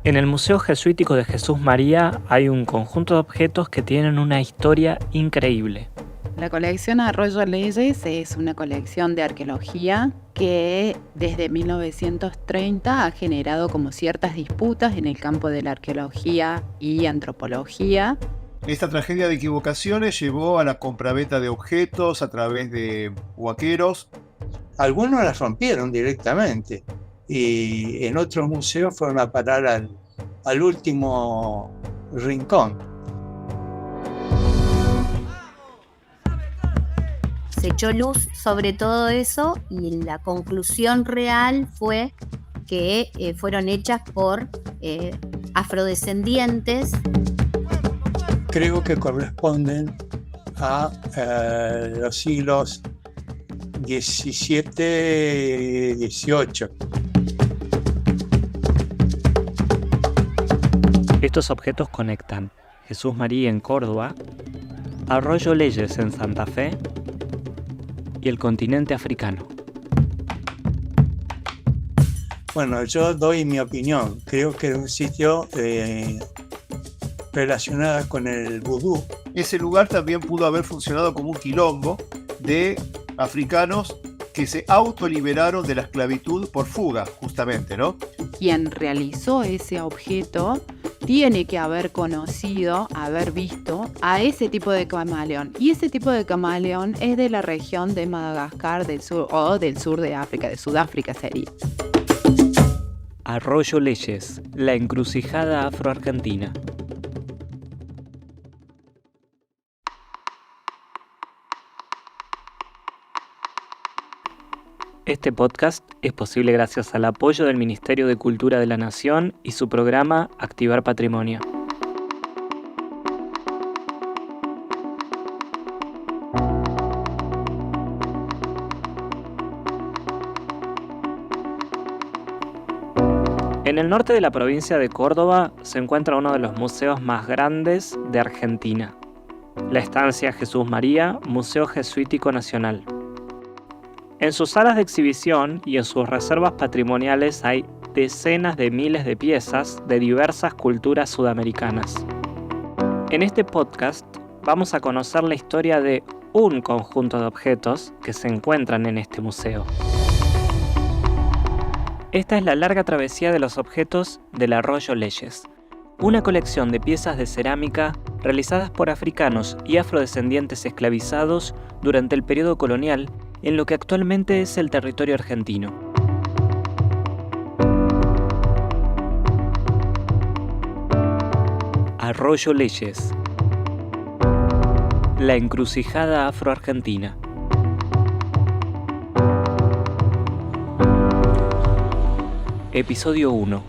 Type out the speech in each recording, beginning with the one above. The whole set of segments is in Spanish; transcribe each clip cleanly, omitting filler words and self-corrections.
En el Museo Jesuítico de Jesús María hay un conjunto de objetos que tienen una historia increíble. La colección Arroyo Leyes es una colección de arqueología que desde 1930 ha generado como ciertas disputas en el campo de la arqueología y antropología. Esta tragedia de equivocaciones llevó a la compraventa de objetos a través de huaqueros. Algunos las rompieron directamente y en otros museos fueron a parar al último rincón. Se echó luz sobre todo eso y la conclusión real fue que fueron hechas por afrodescendientes. Creo que corresponden a los siglos XVII y XVIII. Estos objetos conectan Jesús María en Córdoba, Arroyo Leyes en Santa Fe y el continente africano. Bueno, yo doy mi opinión. Creo que era un sitio relacionado con el vudú. Ese lugar también pudo haber funcionado como un quilombo de africanos que se autoliberaron de la esclavitud por fuga, justamente, ¿no? Quien realizó ese objeto tiene que haber conocido, haber visto a ese tipo de camaleón. Y ese tipo de camaleón es de la región de Madagascar del sur o del sur de África, de Sudáfrica sería. Arroyo Leyes, la encrucijada afroargentina. Este podcast es posible gracias al apoyo del Ministerio de Cultura de la Nación y su programa Activar Patrimonio. En el norte de la provincia de Córdoba se encuentra uno de los museos más grandes de Argentina, la Estancia Jesús María, Museo Jesuítico Nacional. En sus salas de exhibición y en sus reservas patrimoniales hay decenas de miles de piezas de diversas culturas sudamericanas. En este podcast vamos a conocer la historia de un conjunto de objetos que se encuentran en este museo. Esta es la larga travesía de los objetos del Arroyo Leyes, una colección de piezas de cerámica realizadas por africanos y afrodescendientes esclavizados durante el periodo colonial en lo que actualmente es el territorio argentino. Arroyo Leyes, la encrucijada afroargentina. Episodio 1,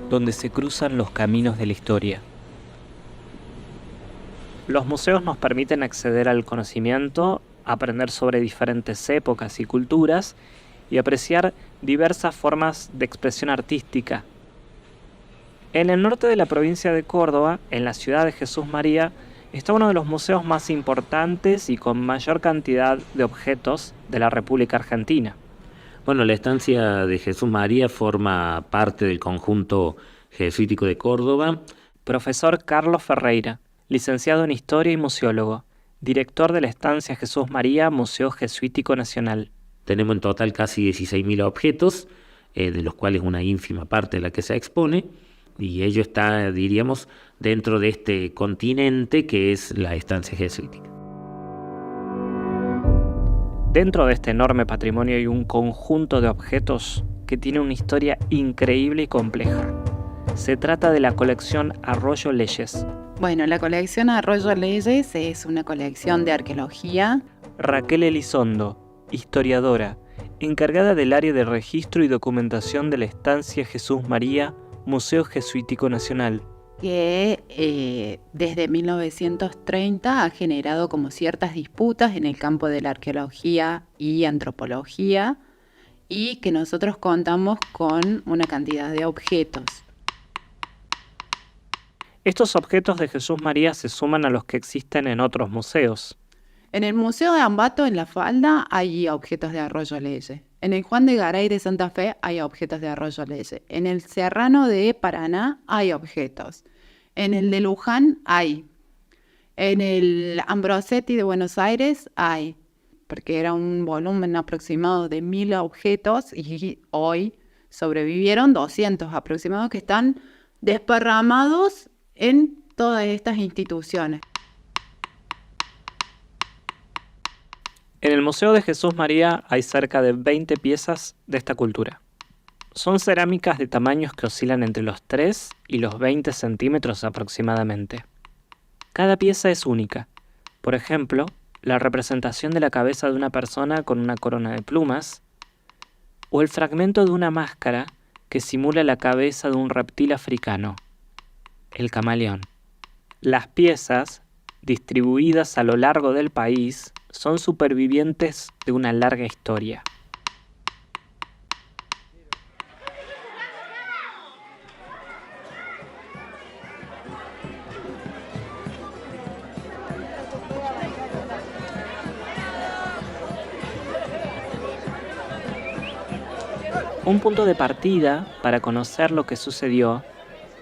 donde se cruzan los caminos de la historia. Los museos nos permiten acceder al conocimiento, aprender sobre diferentes épocas y culturas y apreciar diversas formas de expresión artística. En el norte de la provincia de Córdoba, en la ciudad de Jesús María, está uno de los museos más importantes y con mayor cantidad de objetos de la República Argentina. Bueno, la estancia de Jesús María forma parte del conjunto jesuítico de Córdoba. Profesor Carlos Ferreira, licenciado en Historia y museólogo, director de la Estancia Jesús María, Museo Jesuítico Nacional. Tenemos en total casi 16.000 objetos, de los cuales una ínfima parte de la que se expone, y ello está, diríamos, dentro de este continente que es la Estancia Jesuítica. Dentro de este enorme patrimonio hay un conjunto de objetos que tiene una historia increíble y compleja. Se trata de la colección Arroyo Leyes. Bueno, la colección Arroyo Leyes es una colección de arqueología. Raquel Elizondo, historiadora, encargada del área de registro y documentación de la Estancia Jesús María, Museo Jesuítico Nacional. Que desde 1930 ha generado como ciertas disputas en el campo de la arqueología y antropología y que nosotros contamos con una cantidad de objetos. Estos objetos de Jesús María se suman a los que existen en otros museos. En el Museo de Ambato, en La Falda, hay objetos de Arroyo Leyes. En el Juan de Garay de Santa Fe hay objetos de Arroyo Leyes. En el Serrano de Paraná hay objetos. En el de Luján hay. En el Ambrosetti de Buenos Aires hay. Porque era un volumen aproximado de 1000 objetos y hoy sobrevivieron 200 aproximados que están desparramados en todas estas instituciones. En el Museo de Jesús María hay cerca de 20 piezas de esta cultura. Son cerámicas de tamaños que oscilan entre los 3 y los 20 centímetros aproximadamente. Cada pieza es única. Por ejemplo, la representación de la cabeza de una persona con una corona de plumas, o el fragmento de una máscara que simula la cabeza de un reptil africano, el camaleón. Las piezas, distribuidas a lo largo del país, son supervivientes de una larga historia. Un punto de partida para conocer lo que sucedió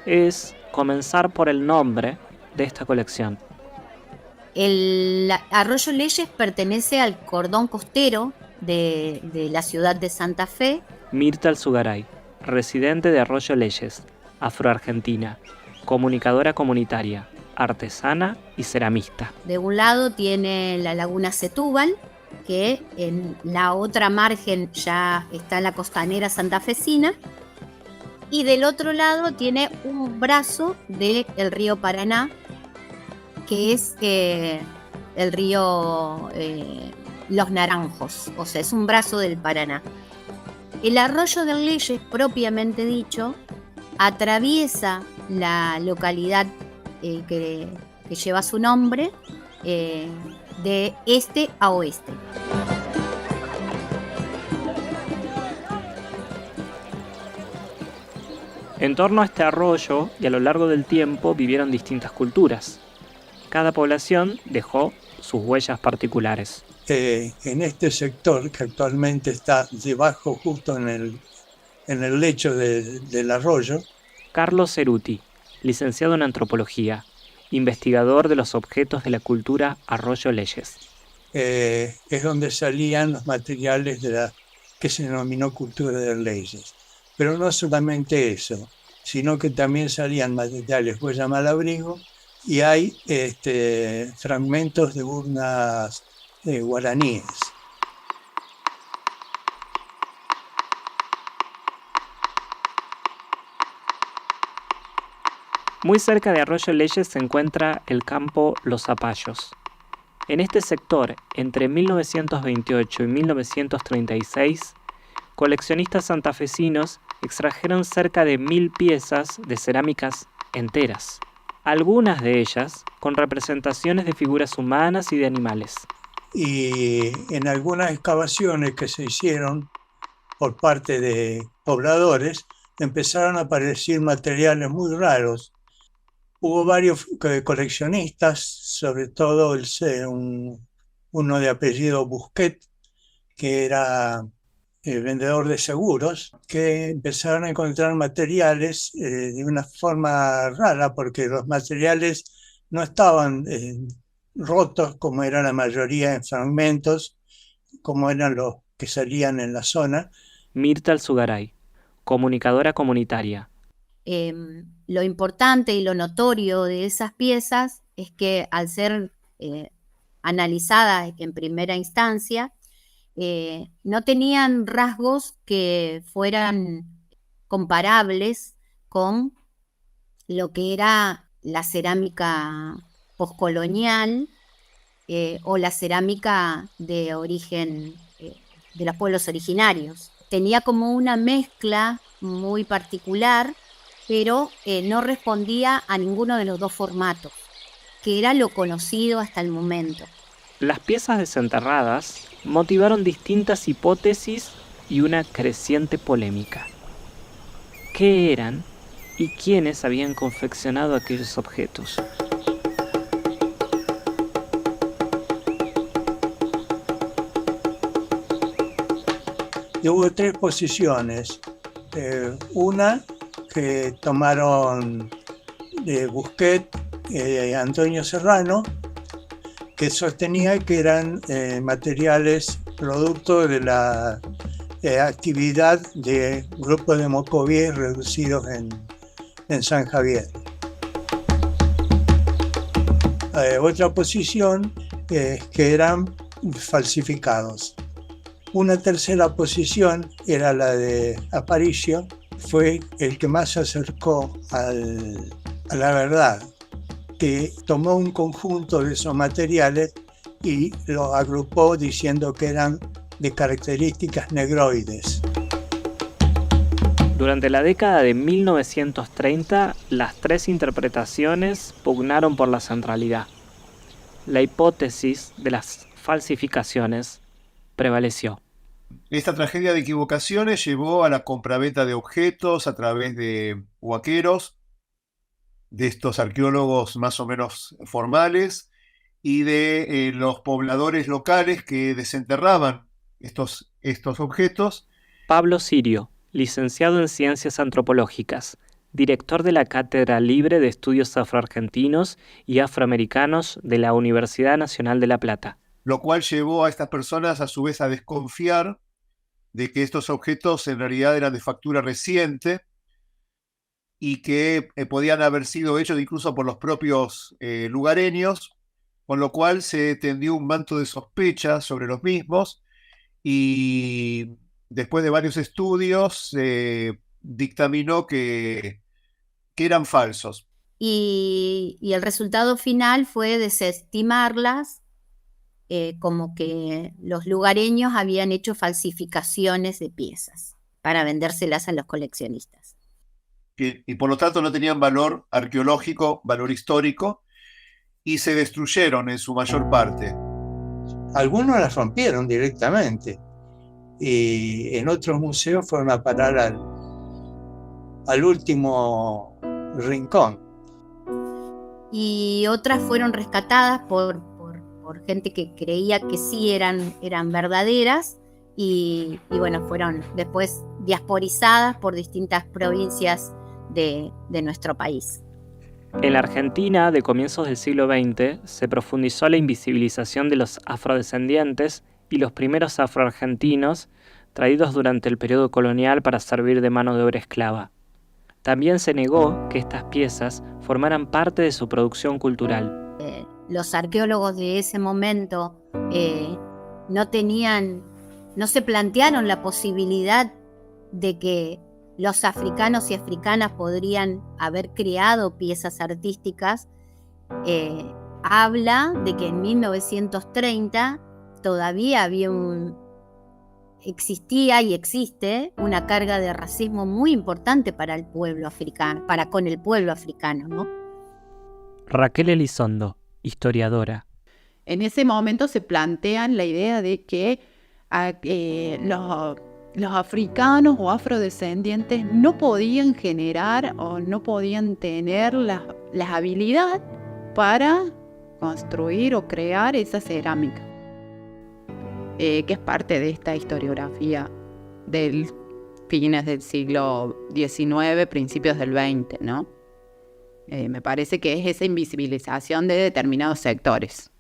es comenzar por el nombre de esta colección. El Arroyo Leyes pertenece al cordón costero de la ciudad de Santa Fe. Mirta Alzugaray, residente de Arroyo Leyes, afroargentina, comunicadora comunitaria, artesana y ceramista. De un lado tiene la laguna Setúbal, que en la otra margen ya está la costanera santafesina, y del otro lado tiene un brazo del río Paraná, que es el río Los Naranjos, o sea, es un brazo del Paraná. El Arroyo de Leyes, propiamente dicho, atraviesa la localidad que lleva su nombre de este a oeste. En torno a este arroyo y a lo largo del tiempo vivieron distintas culturas. Cada población dejó sus huellas particulares. En este sector, que actualmente está debajo, justo en el lecho del arroyo. Carlos Ceruti, licenciado en antropología, investigador de los objetos de la cultura Arroyo Leyes. Es donde salían los materiales de la que se denominó cultura de Leyes. Pero no solamente eso, sino que también salían materiales huella malabrigo, y hay fragmentos de urnas guaraníes. Muy cerca de Arroyo Leyes se encuentra el campo Los Zapallos. En este sector, entre 1928 y 1936, coleccionistas santafesinos extrajeron cerca de 1000 piezas de cerámicas enteras, algunas de ellas con representaciones de figuras humanas y de animales. Y en algunas excavaciones que se hicieron por parte de pobladores, empezaron a aparecer materiales muy raros. Hubo varios coleccionistas, sobre todo uno de apellido Busquet, que era vendedor de seguros, que empezaron a encontrar materiales de una forma rara, porque los materiales no estaban rotos como era la mayoría en fragmentos, como eran los que salían en la zona. Mirta Alzugaray, comunicadora comunitaria. Lo importante y lo notorio de esas piezas es que al ser analizadas en primera instancia, no tenían rasgos que fueran comparables con lo que era la cerámica poscolonial o la cerámica de origen de los pueblos originarios. Tenía como una mezcla muy particular, pero no respondía a ninguno de los dos formatos, que era lo conocido hasta el momento. Las piezas desenterradas motivaron distintas hipótesis y una creciente polémica. ¿Qué eran y quiénes habían confeccionado aquellos objetos? Y hubo 3 posiciones. Una que tomaron Busquet y Antonio Serrano, que sostenía que eran materiales producto de la actividad de grupos de Mocovíes reducidos en San Javier. Otra posición que eran falsificados. Una tercera posición era la de Aparicio, fue el que más se acercó a la verdad, que tomó un conjunto de esos materiales y lo agrupó diciendo que eran de características negroides. Durante la década de 1930, las 3 interpretaciones pugnaron por la centralidad. La hipótesis de las falsificaciones prevaleció. Esta tragedia de equivocaciones llevó a la compraventa de objetos a través de huaqueros, de estos arqueólogos más o menos formales, y de los pobladores locales que desenterraban estos objetos. Pablo Sirio, licenciado en Ciencias Antropológicas, director de la Cátedra Libre de Estudios Afroargentinos y Afroamericanos de la Universidad Nacional de La Plata. Lo cual llevó a estas personas a su vez a desconfiar de que estos objetos en realidad eran de factura reciente y que podían haber sido hechos incluso por los propios lugareños, con lo cual se tendió un manto de sospecha sobre los mismos y después de varios estudios se dictaminó que eran falsos. Y el resultado final fue desestimarlas, como que los lugareños habían hecho falsificaciones de piezas para vendérselas a los coleccionistas. Y por lo tanto no tenían valor arqueológico, valor histórico, y se destruyeron en su mayor parte. Algunos las rompieron directamente y en otros museos fueron a parar al último rincón. Y otras fueron rescatadas por gente que creía que sí eran verdaderas y bueno, fueron después diasporizadas por distintas provincias de nuestro país. En la Argentina de comienzos del siglo XX se profundizó la invisibilización de los afrodescendientes y los primeros afroargentinos traídos durante el periodo colonial para servir de mano de obra esclava. También se negó que estas piezas formaran parte de su producción cultural. Los arqueólogos de ese momento no se plantearon la posibilidad de que los africanos y africanas podrían haber creado piezas artísticas. Habla de que en 1930 todavía existía y existe una carga de racismo muy importante para el pueblo africano, con el pueblo africano, ¿no? Raquel Elizondo, historiadora. En ese momento se plantean la idea de que los africanos o afrodescendientes no podían generar o no podían tener la habilidad para construir o crear esa cerámica, que es parte de esta historiografía del fines del siglo XIX, principios del XX, ¿no? Me parece que es esa invisibilización de determinados sectores.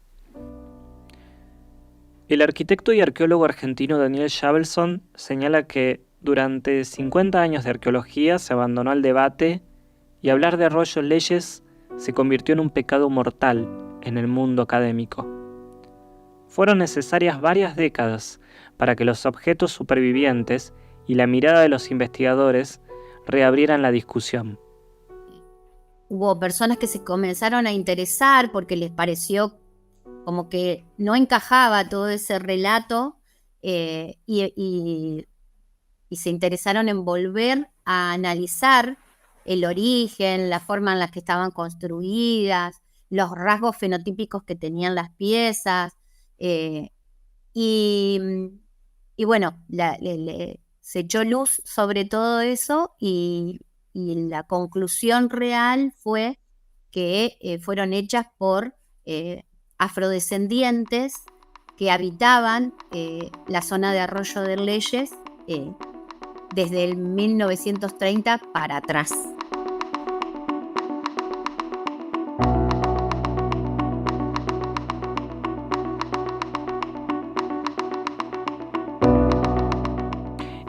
El arquitecto y arqueólogo argentino Daniel Shavelson señala que durante 50 años de arqueología se abandonó el debate y hablar de Arroyo Leyes se convirtió en un pecado mortal en el mundo académico. Fueron necesarias varias décadas para que los objetos supervivientes y la mirada de los investigadores reabrieran la discusión. Hubo personas que se comenzaron a interesar porque les pareció como que no encajaba todo ese relato y se interesaron en volver a analizar el origen, la forma en la que estaban construidas, los rasgos fenotípicos que tenían las piezas y bueno, se echó luz sobre todo eso y la conclusión real fue que fueron hechas por afrodescendientes que habitaban la zona de Arroyo de Leyes desde el 1930 para atrás.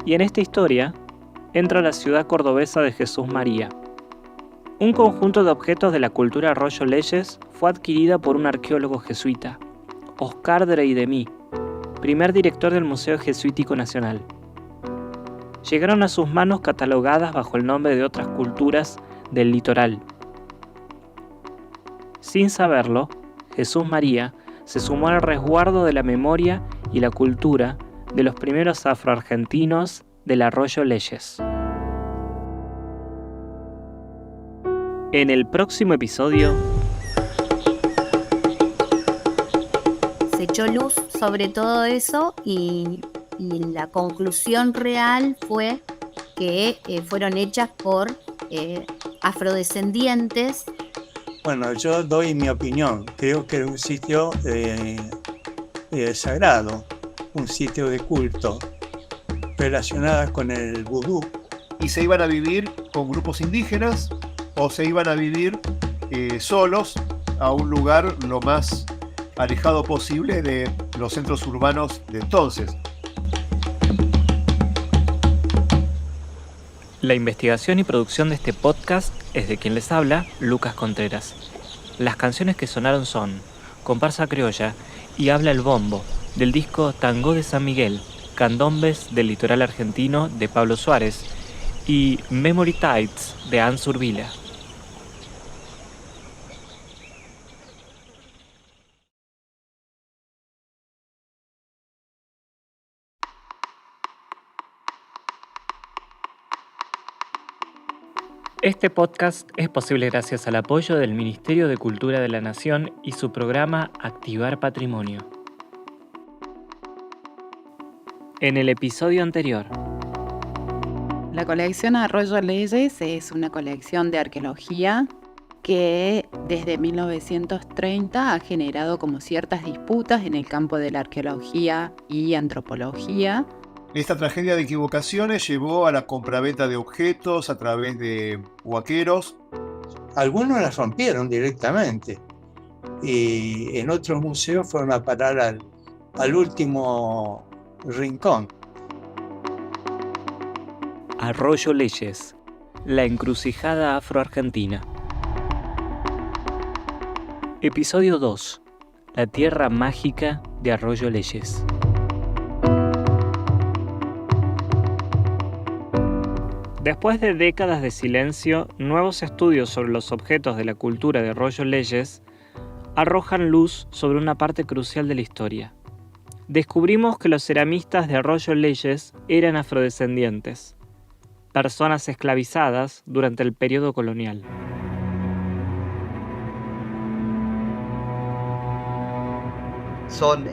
Y en esta historia entra la ciudad cordobesa de Jesús María. Un conjunto de objetos de la cultura Arroyo Leyes fue adquirida por un arqueólogo jesuita, Oscar Dreidemí, primer director del Museo Jesuítico Nacional. Llegaron a sus manos catalogadas bajo el nombre de otras culturas del litoral. Sin saberlo, Jesús María se sumó al resguardo de la memoria y la cultura de los primeros afroargentinos del Arroyo Leyes. En el próximo episodio se echó luz sobre todo eso y la conclusión real fue que fueron hechas por afrodescendientes. Bueno, yo doy mi opinión. Creo que era un sitio sagrado, un sitio de culto relacionado con el vudú. Y se iban a vivir con grupos indígenas o se iban a vivir solos a un lugar lo más alejado posible de los centros urbanos de entonces. La investigación y producción de este podcast es de quien les habla, Lucas Contreras. Las canciones que sonaron son Comparsa Criolla y Habla el Bombo, del disco Tango de San Miguel, Candombes del Litoral Argentino de Pablo Suárez y Memory Tides de Hans Urbila. Este podcast es posible gracias al apoyo del Ministerio de Cultura de la Nación y su programa Activar Patrimonio. En el episodio anterior. La colección Arroyo Leyes es una colección de arqueología que desde 1930 ha generado como ciertas disputas en el campo de la arqueología y antropología. Esta tragedia de equivocaciones llevó a la compraventa de objetos a través de huaqueros. Algunos las rompieron directamente y en otros museos fueron a parar al último rincón. Arroyo Leyes, la encrucijada afroargentina. Episodio 2. La tierra mágica de Arroyo Leyes. Después de décadas de silencio, nuevos estudios sobre los objetos de la cultura de Arroyo Leyes arrojan luz sobre una parte crucial de la historia. Descubrimos que los ceramistas de Arroyo Leyes eran afrodescendientes, personas esclavizadas durante el periodo colonial. Son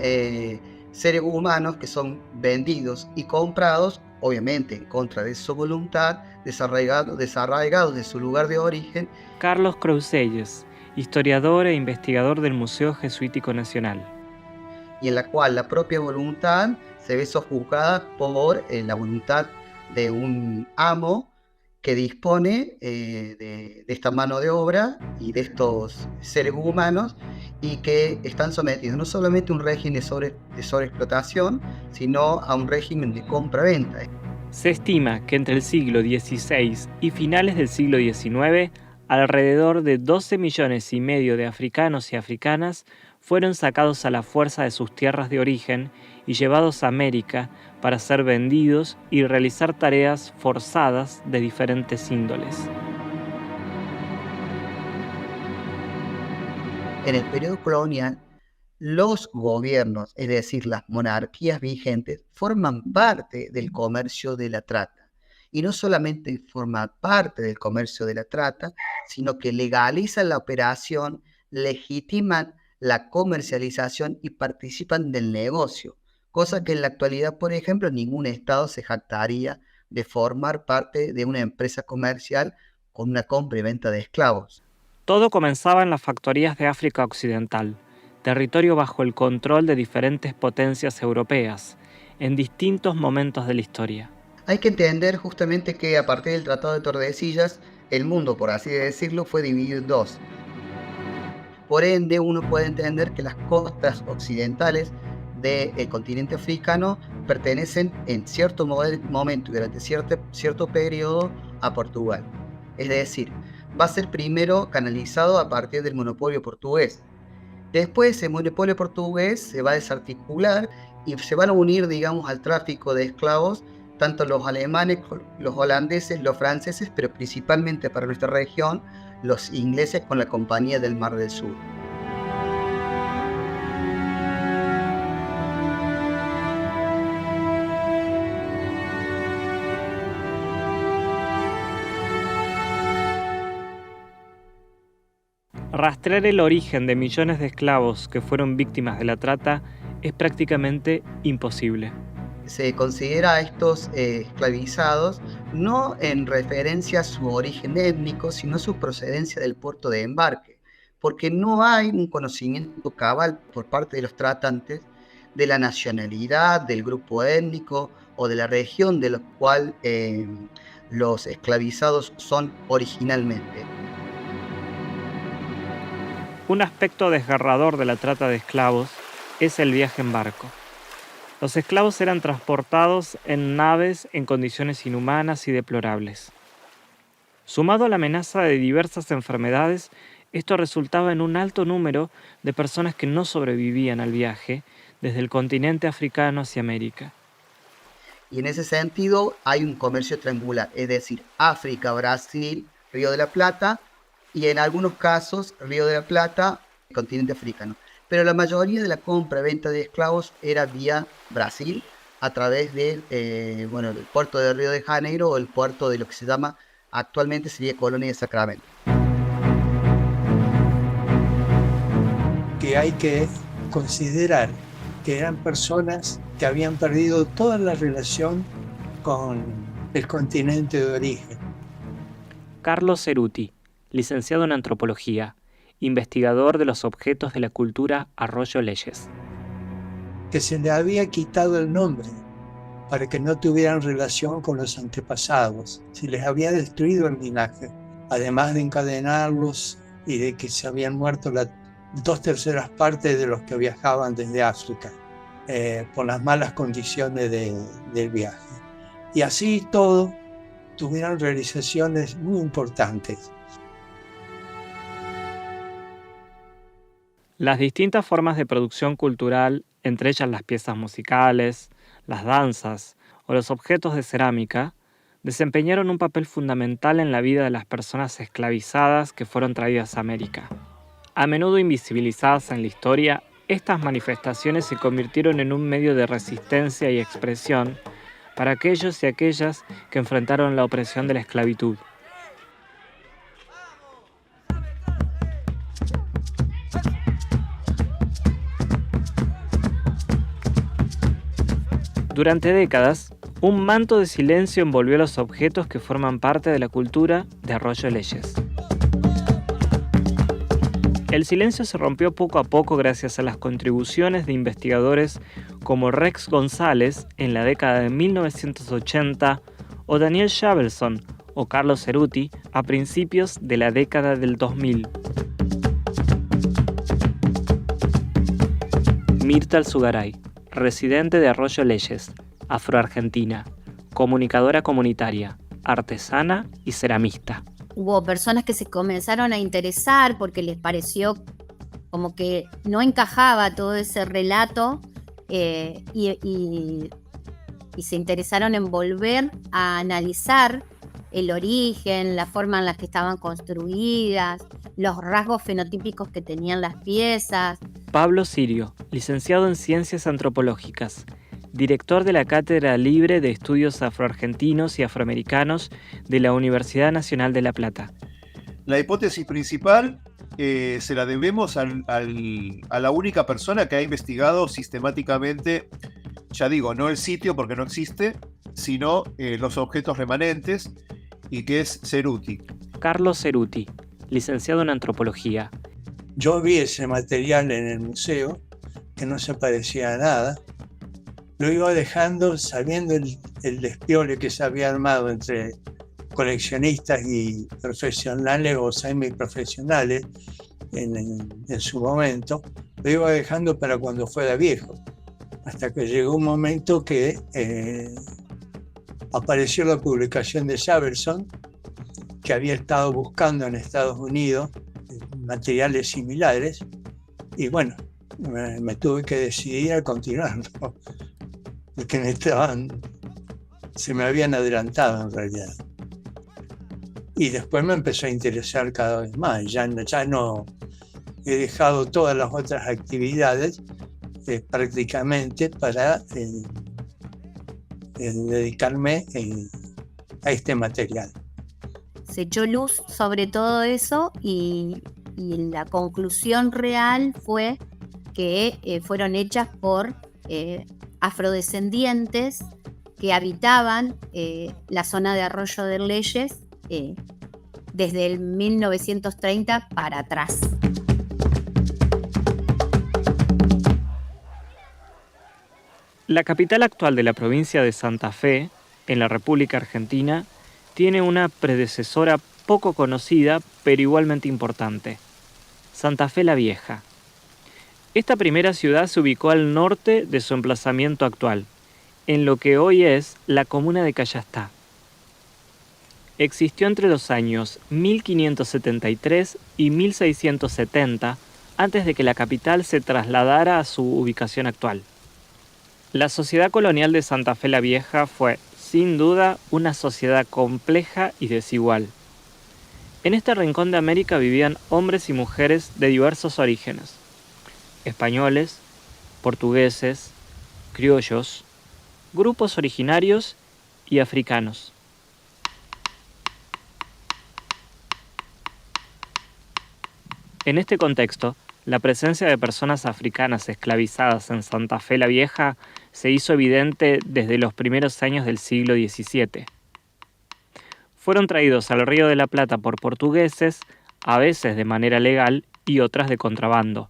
seres humanos que son vendidos y comprados, obviamente en contra de su voluntad, desarraigados de su lugar de origen. Carlos Crouselles, historiador e investigador del Museo Jesuítico Nacional. Y en la cual la propia voluntad se ve sojuzgada por la voluntad de un amo que dispone de esta mano de obra y de estos seres humanos y que están sometidos no solamente a un régimen de sobreexplotación, sino a un régimen de compra-venta. Se estima que entre el siglo XVI y finales del siglo XIX, alrededor de 12 millones y medio de africanos y africanas fueron sacados a la fuerza de sus tierras de origen y llevados a América para ser vendidos y realizar tareas forzadas de diferentes índoles. En el periodo colonial, los gobiernos, es decir, las monarquías vigentes, forman parte del comercio de la trata. Y no solamente forman parte del comercio de la trata, sino que legalizan la operación, legitiman la comercialización y participan del negocio, cosa que en la actualidad, por ejemplo, ningún Estado se jactaría de formar parte de una empresa comercial con una compra y venta de esclavos. Todo comenzaba en las factorías de África Occidental, territorio bajo el control de diferentes potencias europeas, en distintos momentos de la historia. Hay que entender justamente que a partir del Tratado de Tordesillas, el mundo, por así decirlo, fue dividido en dos. Por ende, uno puede entender que las costas occidentales del continente africano pertenecen en cierto momento y durante cierto periodo a Portugal. Es decir, va a ser primero canalizado a partir del monopolio portugués. Después ese monopolio portugués se va a desarticular y se van a unir, digamos, al tráfico de esclavos tanto los alemanes, los holandeses, los franceses, pero principalmente para nuestra región, los ingleses con la Compañía del Mar del Sur. Rastrear el origen de millones de esclavos que fueron víctimas de la trata es prácticamente imposible. Se considera a estos esclavizados no en referencia a su origen étnico, sino a su procedencia del puerto de embarque, porque no hay un conocimiento cabal por parte de los tratantes de la nacionalidad, del grupo étnico o de la región de la cual los esclavizados son originalmente. Un aspecto desgarrador de la trata de esclavos es el viaje en barco. Los esclavos eran transportados en naves en condiciones inhumanas y deplorables. Sumado a la amenaza de diversas enfermedades, esto resultaba en un alto número de personas que no sobrevivían al viaje desde el continente africano hacia América. Y en ese sentido hay un comercio triangular, es decir, África, Brasil, Río de la Plata, y en algunos casos Río de la Plata, continente africano. Pero la mayoría de la compra-venta de esclavos era vía Brasil, a través del puerto de Río de Janeiro o el puerto de lo que se llama actualmente sería Colonia de Sacramento. Que hay que considerar que eran personas que habían perdido toda la relación con el continente de origen. Carlos Ceruti, licenciado en Antropología, investigador de los objetos de la cultura Arroyo Leyes. Que se le había quitado el nombre para que no tuvieran relación con los antepasados. Se les había destruido el linaje, además de encadenarlos y de que se habían muerto las 2/3 partes de los que viajaban desde África por las malas condiciones del viaje. Y así todo, tuvieron realizaciones muy importantes. Las distintas formas de producción cultural, entre ellas las piezas musicales, las danzas o los objetos de cerámica, desempeñaron un papel fundamental en la vida de las personas esclavizadas que fueron traídas a América. A menudo invisibilizadas en la historia, estas manifestaciones se convirtieron en un medio de resistencia y expresión para aquellos y aquellas que enfrentaron la opresión de la esclavitud. Durante décadas, un manto de silencio envolvió los objetos que forman parte de la cultura de Arroyo Leyes. El silencio se rompió poco a poco gracias a las contribuciones de investigadores como Rex González en la década de 1980 o Daniel Shavelson o Carlos Ceruti a principios de la década del 2000. Mirta Alzugaray, residente de Arroyo Leyes, afroargentina, comunicadora comunitaria, artesana y ceramista. Hubo personas que se comenzaron a interesar porque les pareció como que no encajaba todo ese relato y se interesaron en volver a analizar el origen, la forma en la que estaban construidas, los rasgos fenotípicos que tenían las piezas. Pablo Sirio, licenciado en Ciencias Antropológicas, director de la Cátedra Libre de Estudios Afroargentinos y Afroamericanos de la Universidad Nacional de La Plata. La hipótesis principal se la debemos a la única persona que ha investigado sistemáticamente, ya digo, no el sitio porque no existe, sino los objetos remanentes, y que es Ceruti. Carlos Ceruti, licenciado en Antropología. Yo vi ese material en el museo, que no se parecía a nada, lo iba dejando sabiendo el despiole que se había armado entre coleccionistas y profesionales o semiprofesionales en su momento. Lo iba dejando para cuando fuera viejo, hasta que llegó un momento que apareció la publicación de Saverson, que había estado buscando en Estados Unidos materiales similares, y bueno, me tuve que decidir a continuarlo, porque se me habían adelantado en realidad. Y después me empezó a interesar cada vez más. Ya no he dejado todas las otras actividades prácticamente para dedicarme a este material. Se echó luz sobre todo eso y la conclusión real fue que fueron hechas por afrodescendientes que habitaban la zona de Arroyo de Leyes desde el 1930 para atrás. La capital actual de la provincia de Santa Fe, en la República Argentina, tiene una predecesora poco conocida, pero igualmente importante: Santa Fe la Vieja. Esta primera ciudad se ubicó al norte de su emplazamiento actual, en lo que hoy es la comuna de Callastá. Existió entre los años 1573 y 1670, antes de que la capital se trasladara a su ubicación actual. La sociedad colonial de Santa Fe la Vieja fue, sin duda, una sociedad compleja y desigual. En este rincón de América vivían hombres y mujeres de diversos orígenes: españoles, portugueses, criollos, grupos originarios y africanos. En este contexto, la presencia de personas africanas esclavizadas en Santa Fe la Vieja se hizo evidente desde los primeros años del siglo XVII. Fueron traídos al Río de la Plata por portugueses, a veces de manera legal y otras de contrabando.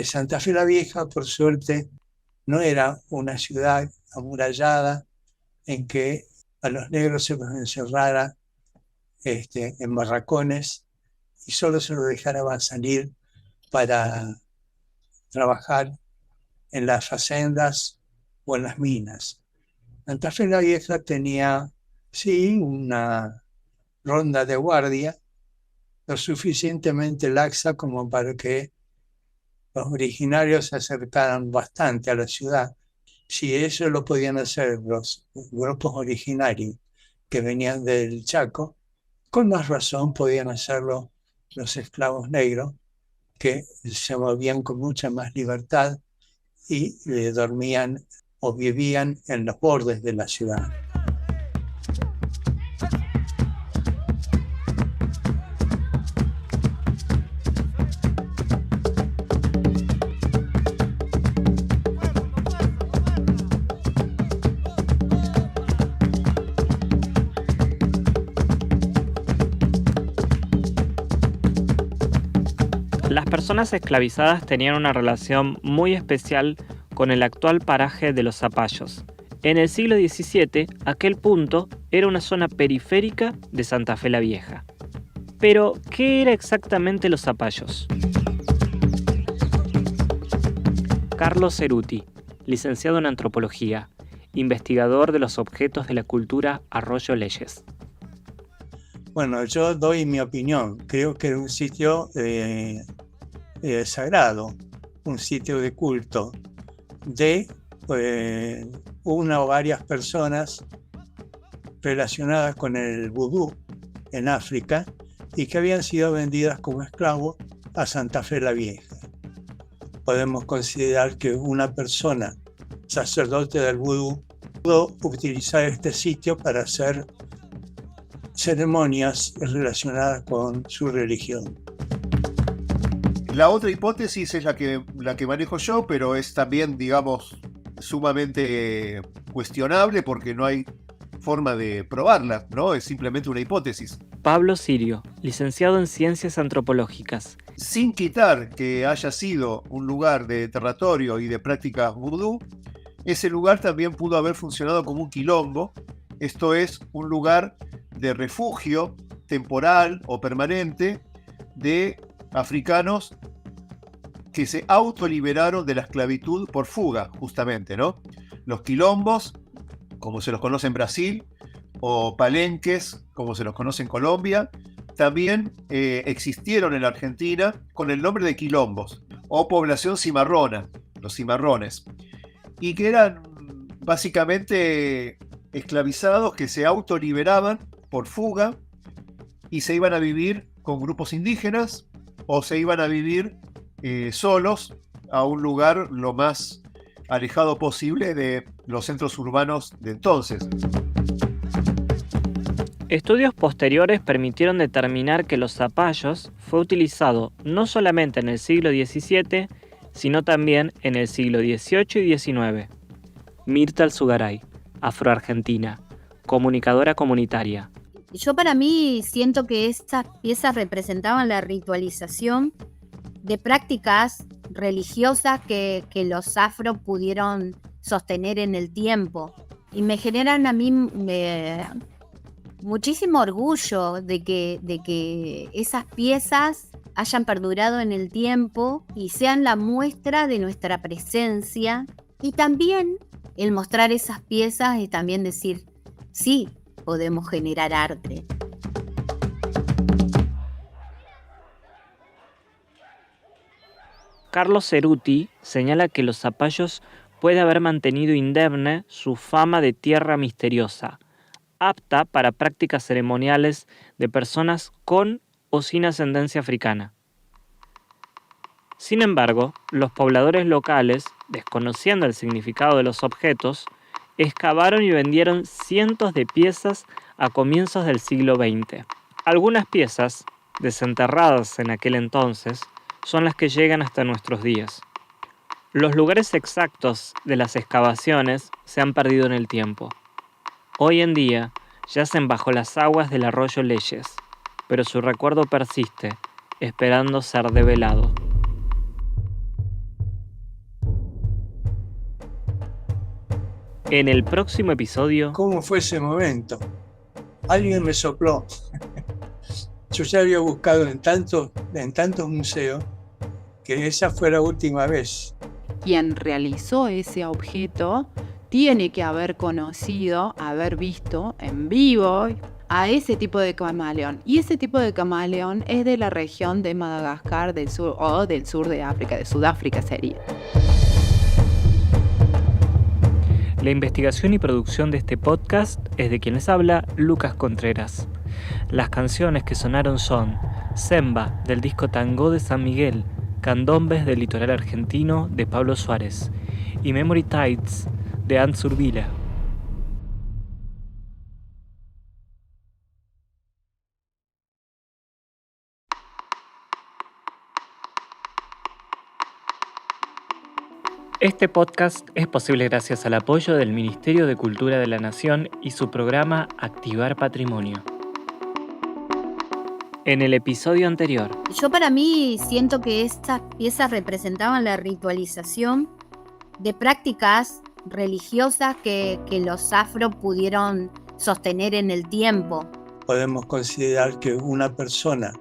Santa Fe la Vieja, por suerte, no era una ciudad amurallada en que a los negros se los encerrara en barracones y solo se los dejara salir para trabajar en las haciendas o en las minas. Santa Fe la Vieja tenía, sí, una ronda de guardia lo suficientemente laxa como para que los originarios se acercaran bastante a la ciudad. Si eso lo podían hacer los grupos originarios que venían del Chaco, con más razón podían hacerlo los esclavos negros, que se movían con mucha más libertad y dormían o vivían en los bordes de la ciudad. Las personas esclavizadas tenían una relación muy especial con el actual paraje de los Zapallos. En el siglo XVII, aquel punto era una zona periférica de Santa Fe la Vieja. Pero, ¿qué era exactamente los Zapallos? Carlos Ceruti, licenciado en Antropología, investigador de los objetos de la cultura Arroyo Leyes. Bueno, yo doy mi opinión. Creo que era un sitio sagrado, un sitio de culto de una o varias personas relacionadas con el vudú en África y que habían sido vendidas como esclavos a Santa Fe la Vieja. Podemos considerar que una persona, sacerdote del vudú, pudo utilizar este sitio para hacer ceremonias relacionadas con su religión. La otra hipótesis es la que manejo yo, pero es también, digamos, sumamente cuestionable porque no hay forma de probarla, ¿no? Es simplemente una hipótesis. Pablo Sirio, licenciado en Ciencias Antropológicas. Sin quitar que haya sido un lugar de territorio y de prácticas vudú, ese lugar también pudo haber funcionado como un quilombo, esto es, un lugar de refugio temporal o permanente de africanos que se autoliberaron de la esclavitud por fuga, justamente, ¿no? Los quilombos, como se los conoce en Brasil, o palenques, como se los conoce en Colombia, también existieron en la Argentina con el nombre de quilombos, o población cimarrona, los cimarrones, y que eran básicamente esclavizados que se autoliberaban por fuga y se iban a vivir con grupos indígenas o se iban a vivir solos a un lugar lo más alejado posible de los centros urbanos de entonces. Estudios posteriores permitieron determinar que los zapallos fue utilizado no solamente en el siglo XVII, sino también en el siglo XVIII y XIX. Mirta Alzugaray, afroargentina, comunicadora comunitaria. Yo para mí siento que estas piezas representaban la ritualización de prácticas religiosas que los afro pudieron sostener en el tiempo. Y me generan a mí muchísimo orgullo de que esas piezas hayan perdurado en el tiempo y sean la muestra de nuestra presencia. Y también el mostrar esas piezas es también decir, sí, podemos generar arte. Carlos Ceruti señala que los zapallos puede haber mantenido indemne su fama de tierra misteriosa, apta para prácticas ceremoniales de personas con o sin ascendencia africana. Sin embargo, los pobladores locales, desconociendo el significado de los objetos, excavaron y vendieron cientos de piezas a comienzos del siglo XX. Algunas piezas, desenterradas en aquel entonces, son las que llegan hasta nuestros días. Los lugares exactos de las excavaciones se han perdido en el tiempo. Hoy en día yacen bajo las aguas del arroyo Leyes, pero su recuerdo persiste, esperando ser develado. En el próximo episodio... ¿Cómo fue ese momento? Alguien me sopló. Yo ya había buscado en tantos museos que esa fue la última vez. Quien realizó ese objeto tiene que haber conocido, haber visto en vivo a ese tipo de camaleón. Y ese tipo de camaleón es de la región de Madagascar del sur o del sur de África, de Sudáfrica sería. La investigación y producción de este podcast es de quien les habla, Lucas Contreras. Las canciones que sonaron son Semba, del disco Tango de San Miguel, Candombes del litoral argentino, de Pablo Suárez, y Memory Tides, de Ant Urbila. Este podcast es posible gracias al apoyo del Ministerio de Cultura de la Nación y su programa Activar Patrimonio. En el episodio anterior. Yo para mí siento que estas piezas representaban la ritualización de prácticas religiosas que los afro pudieron sostener en el tiempo. Podemos considerar que una persona,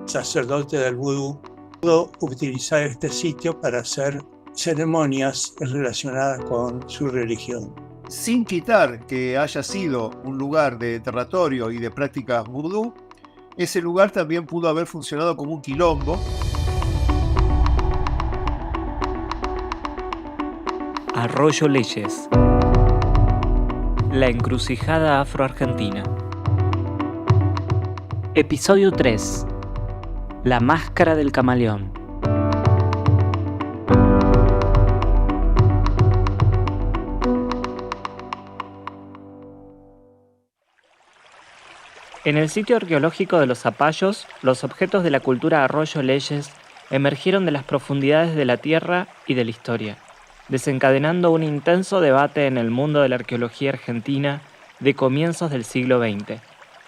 sacerdote del vudú, pudo utilizar este sitio para hacer ceremonias relacionadas con su religión. Sin quitar que haya sido un lugar de territorio y de prácticas vudú, ese lugar también pudo haber funcionado como un quilombo. Arroyo Leyes. La encrucijada afroargentina. Episodio 3. La máscara del camaleón. En el sitio arqueológico de los Zapallos, los objetos de la cultura Arroyo Leyes emergieron de las profundidades de la tierra y de la historia, desencadenando un intenso debate en el mundo de la arqueología argentina de comienzos del siglo XX.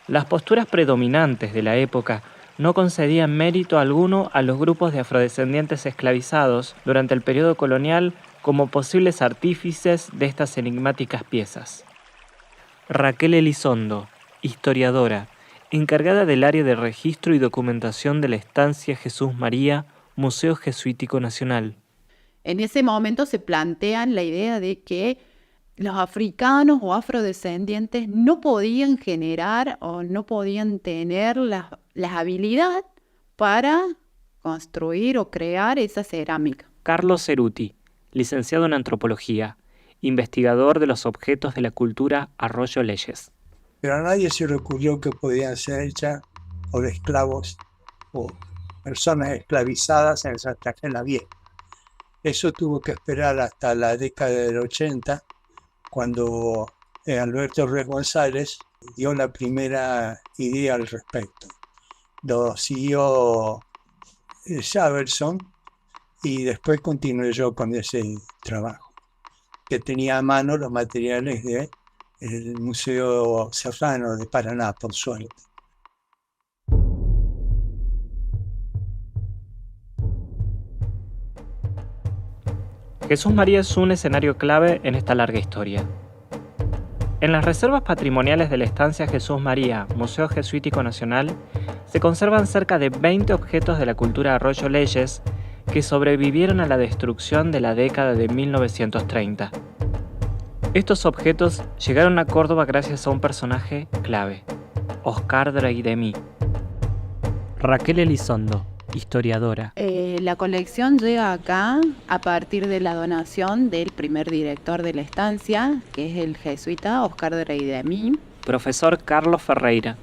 Las posturas predominantes de la época no concedían mérito alguno a los grupos de afrodescendientes esclavizados durante el periodo colonial como posibles artífices de estas enigmáticas piezas. Raquel Elizondo, historiadora, encargada del área de registro y documentación de la estancia Jesús María, Museo Jesuítico Nacional. En ese momento se plantean la idea de que los africanos o afrodescendientes no podían generar o no podían tener la habilidad para construir o crear esa cerámica. Carlos Ceruti, licenciado en Antropología, investigador de los objetos de la cultura Arroyo Leyes. Pero a nadie se le ocurrió que podían ser hechas por esclavos o personas esclavizadas en Santa Fe la Vieja. Eso tuvo que esperar hasta la década del 80, cuando Alberto Ruiz González dio la primera idea al respecto. Lo siguió Saverson y después continué yo con ese trabajo, que tenía a mano los materiales del Museo Serrano de Paraná, por suerte. Jesús María es un escenario clave en esta larga historia. En las reservas patrimoniales de la estancia Jesús María, Museo Jesuítico Nacional, se conservan cerca de 20 objetos de la cultura Arroyo Leyes que sobrevivieron a la destrucción de la década de 1930. Estos objetos llegaron a Córdoba gracias a un personaje clave, Oscar Draidemí. Raquel Elizondo, historiadora. La colección llega acá a partir de la donación del primer director de la estancia, que es el jesuita Oscar Draidemí. Profesor Carlos Ferreira,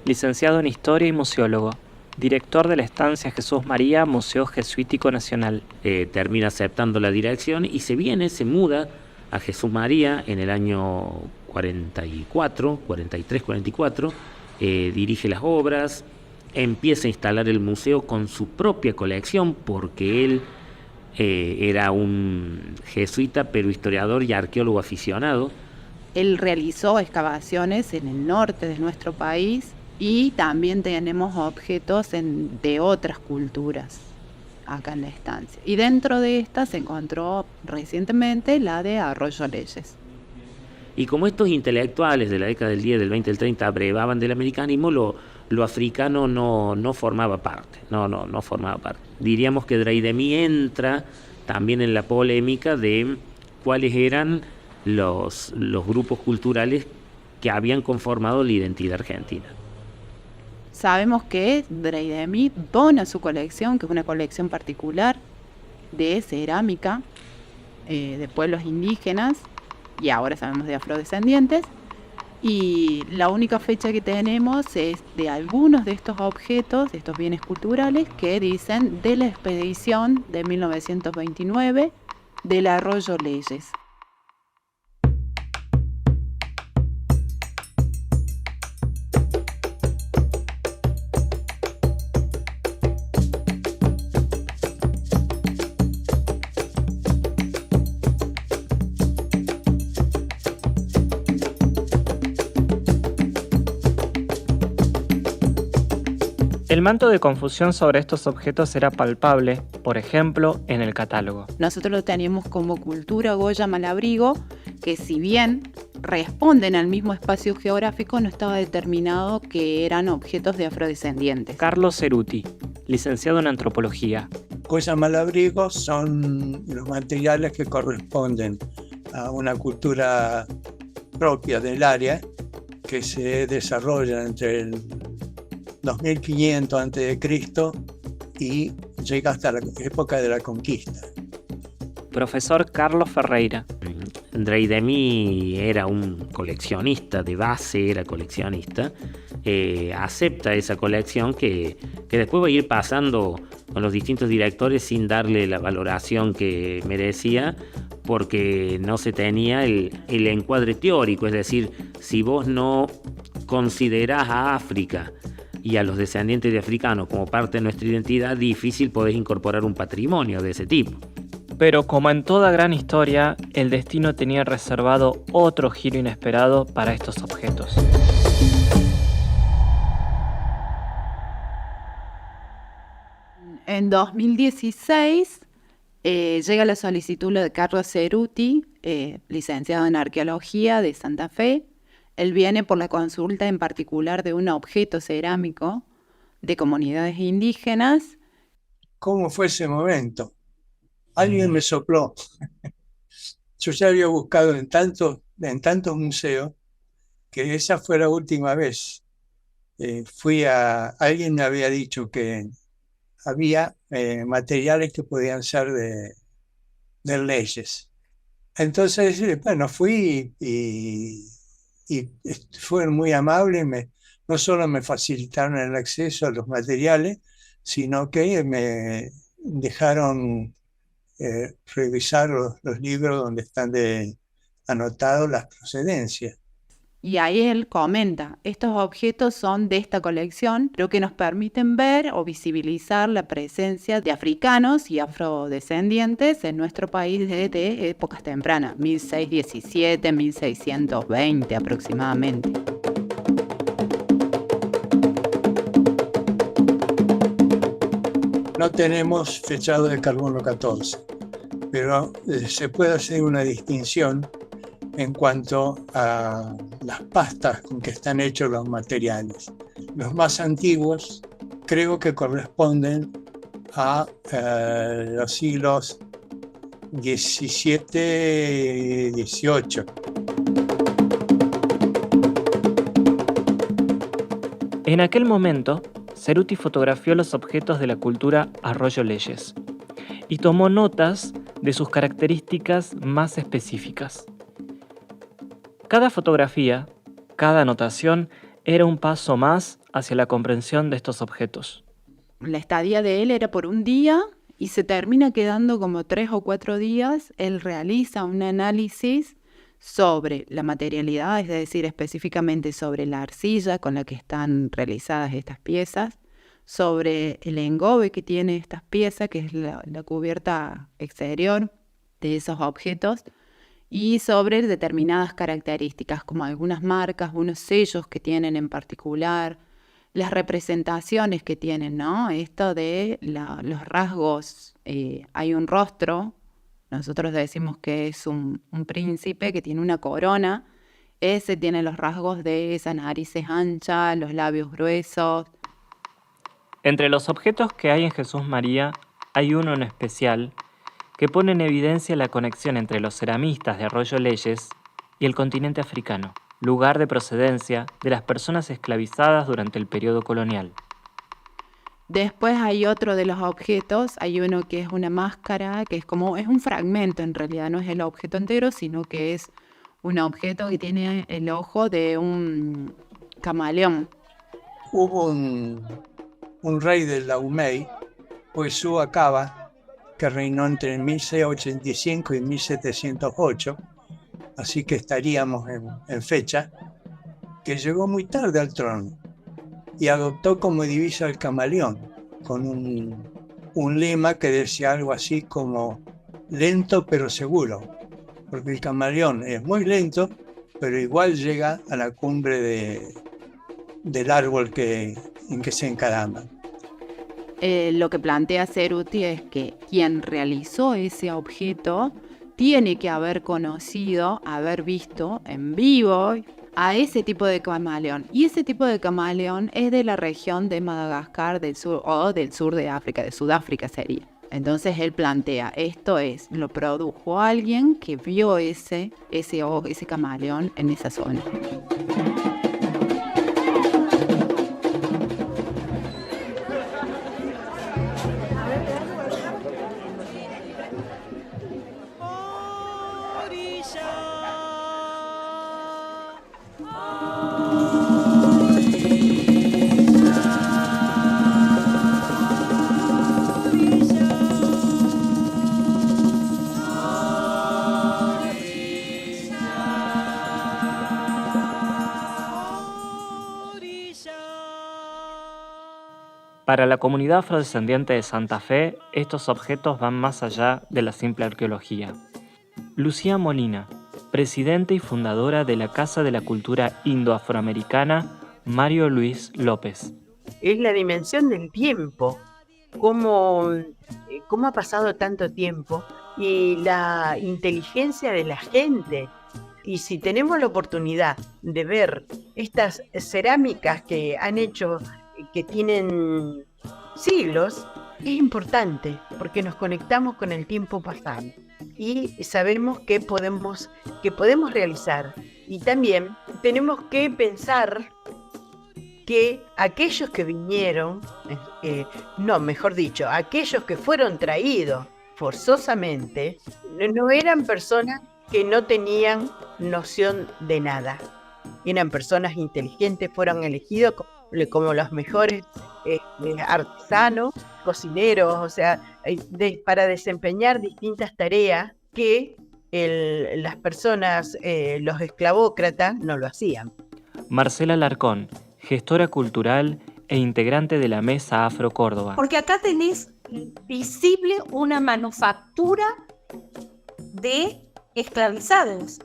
licenciado en Historia y museólogo, director de la estancia Jesús María, Museo Jesuítico Nacional. Termina aceptando la dirección y se muda a Jesús María en el año 44, dirige las obras, empieza a instalar el museo con su propia colección porque él era un jesuita pero historiador y arqueólogo aficionado. Él realizó excavaciones en el norte de nuestro país y también tenemos objetos de otras culturas acá en la estancia. Y dentro de esta se encontró recientemente la de Arroyo Leyes. Y como estos intelectuales de la década del 10, del 20, del 30 abrevaban del americanismo, lo africano no formaba parte, no formaba parte. Diríamos que Draidemí entra también en la polémica de cuáles eran los grupos culturales que habían conformado la identidad argentina. Sabemos que Draidemí dona su colección, que es una colección particular de cerámica de pueblos indígenas, y ahora sabemos de afrodescendientes, y la única fecha que tenemos es de algunos de estos objetos, de estos bienes culturales, que dicen de la expedición de 1929 del Arroyo Leyes. El manto de confusión sobre estos objetos era palpable, por ejemplo, en el catálogo. Nosotros lo teníamos como cultura Goya Malabrigo, que si bien responden al mismo espacio geográfico, no estaba determinado que eran objetos de afrodescendientes. Carlos Ceruti, licenciado en Antropología. Goya Malabrigo son los materiales que corresponden a una cultura propia del área que se desarrolla entre el 2500 a.C. y llega hasta la época de la conquista. Profesor Carlos Ferreira. Draidemí era un coleccionista, de base era coleccionista, acepta esa colección que después va a ir pasando con los distintos directores sin darle la valoración que merecía, porque no se tenía el encuadre teórico, es decir, si vos no considerás a África y a los descendientes de africanos como parte de nuestra identidad, difícil podés incorporar un patrimonio de ese tipo. Pero como en toda gran historia, el destino tenía reservado otro giro inesperado para estos objetos. En 2016 Llega la solicitud de Carlos Ceruti, licenciado en Arqueología de Santa Fe. Él viene por la consulta en particular de un objeto cerámico de comunidades indígenas. ¿Cómo fue ese momento? Alguien me sopló. Yo ya había buscado en tantos museos que esa fue la última vez. Alguien me había dicho que había materiales que podían ser de leyes. Entonces, bueno, fui y fueron muy amables. No solo me facilitaron el acceso a los materiales, sino que me dejaron revisar los libros donde están anotados las procedencias. Y ahí él comenta, estos objetos son de esta colección, lo que nos permiten ver o visibilizar la presencia de africanos y afrodescendientes en nuestro país desde épocas tempranas, 1617, 1620 aproximadamente. No tenemos fechado de carbono 14, pero se puede hacer una distinción en cuanto a las pastas con que están hechos los materiales. Los más antiguos creo que corresponden a los siglos XVII y XVIII. En aquel momento, Ceruti fotografió los objetos de la cultura Arroyo Leyes y tomó notas de sus características más específicas. Cada fotografía, cada anotación era un paso más hacia la comprensión de estos objetos. La estadía de él era por un día y se termina quedando como 3 o 4 días. Él realiza un análisis sobre la materialidad, es decir, específicamente sobre la arcilla con la que están realizadas estas piezas, sobre el engobe que tiene estas piezas, que es la cubierta exterior de esos objetos, y sobre determinadas características, como algunas marcas, unos sellos que tienen en particular, las representaciones que tienen, ¿no? Esto de los rasgos, hay un rostro, nosotros decimos que es un príncipe que tiene una corona, ese tiene los rasgos de esa nariz ancha, los labios gruesos. Entre los objetos que hay en Jesús María, hay uno en especial que pone en evidencia la conexión entre los ceramistas de Arroyo Leyes y el continente africano, lugar de procedencia de las personas esclavizadas durante el periodo colonial. Después hay otro de los objetos, hay uno que es una máscara, que es un fragmento, en realidad no es el objeto entero, sino que es un objeto que tiene el ojo de un camaleón. Hubo un rey de Laumei, Huesú Acaba, que reinó entre 1685 y 1708, así que estaríamos en fecha, que llegó muy tarde al trono y adoptó como divisa el camaleón, con un lema que decía algo así como lento pero seguro, porque el camaleón es muy lento, pero igual llega a la cumbre del árbol en que se encarama. Lo que plantea Ceruti es que quien realizó ese objeto tiene que haber conocido, haber visto en vivo a ese tipo de camaleón. Y ese tipo de camaleón es de la región de Madagascar del sur o del sur de África, de Sudáfrica sería. Entonces él plantea, lo produjo alguien que vio ese camaleón en esa zona. Para la comunidad afrodescendiente de Santa Fe, estos objetos van más allá de la simple arqueología. Lucía Molina, presidenta y fundadora de la Casa de la Cultura Indo-Afroamericana Mario Luis López. Es la dimensión del tiempo, cómo ha pasado tanto tiempo y la inteligencia de la gente. Y si tenemos la oportunidad de ver estas cerámicas que han hecho, que tienen siglos, es importante porque nos conectamos con el tiempo pasado y sabemos que podemos realizar. Y también tenemos que pensar que aquellos que vinieron, aquellos que fueron traídos forzosamente, no eran personas que no tenían noción de nada. Eran personas inteligentes, fueron elegidos como los mejores artesanos, cocineros, o sea, para desempeñar distintas tareas que las personas, los esclavócratas, no lo hacían. Marcela Larcón, gestora cultural e integrante de la Mesa Afro Córdoba. Porque acá tenés visible una manufactura de esclavizados.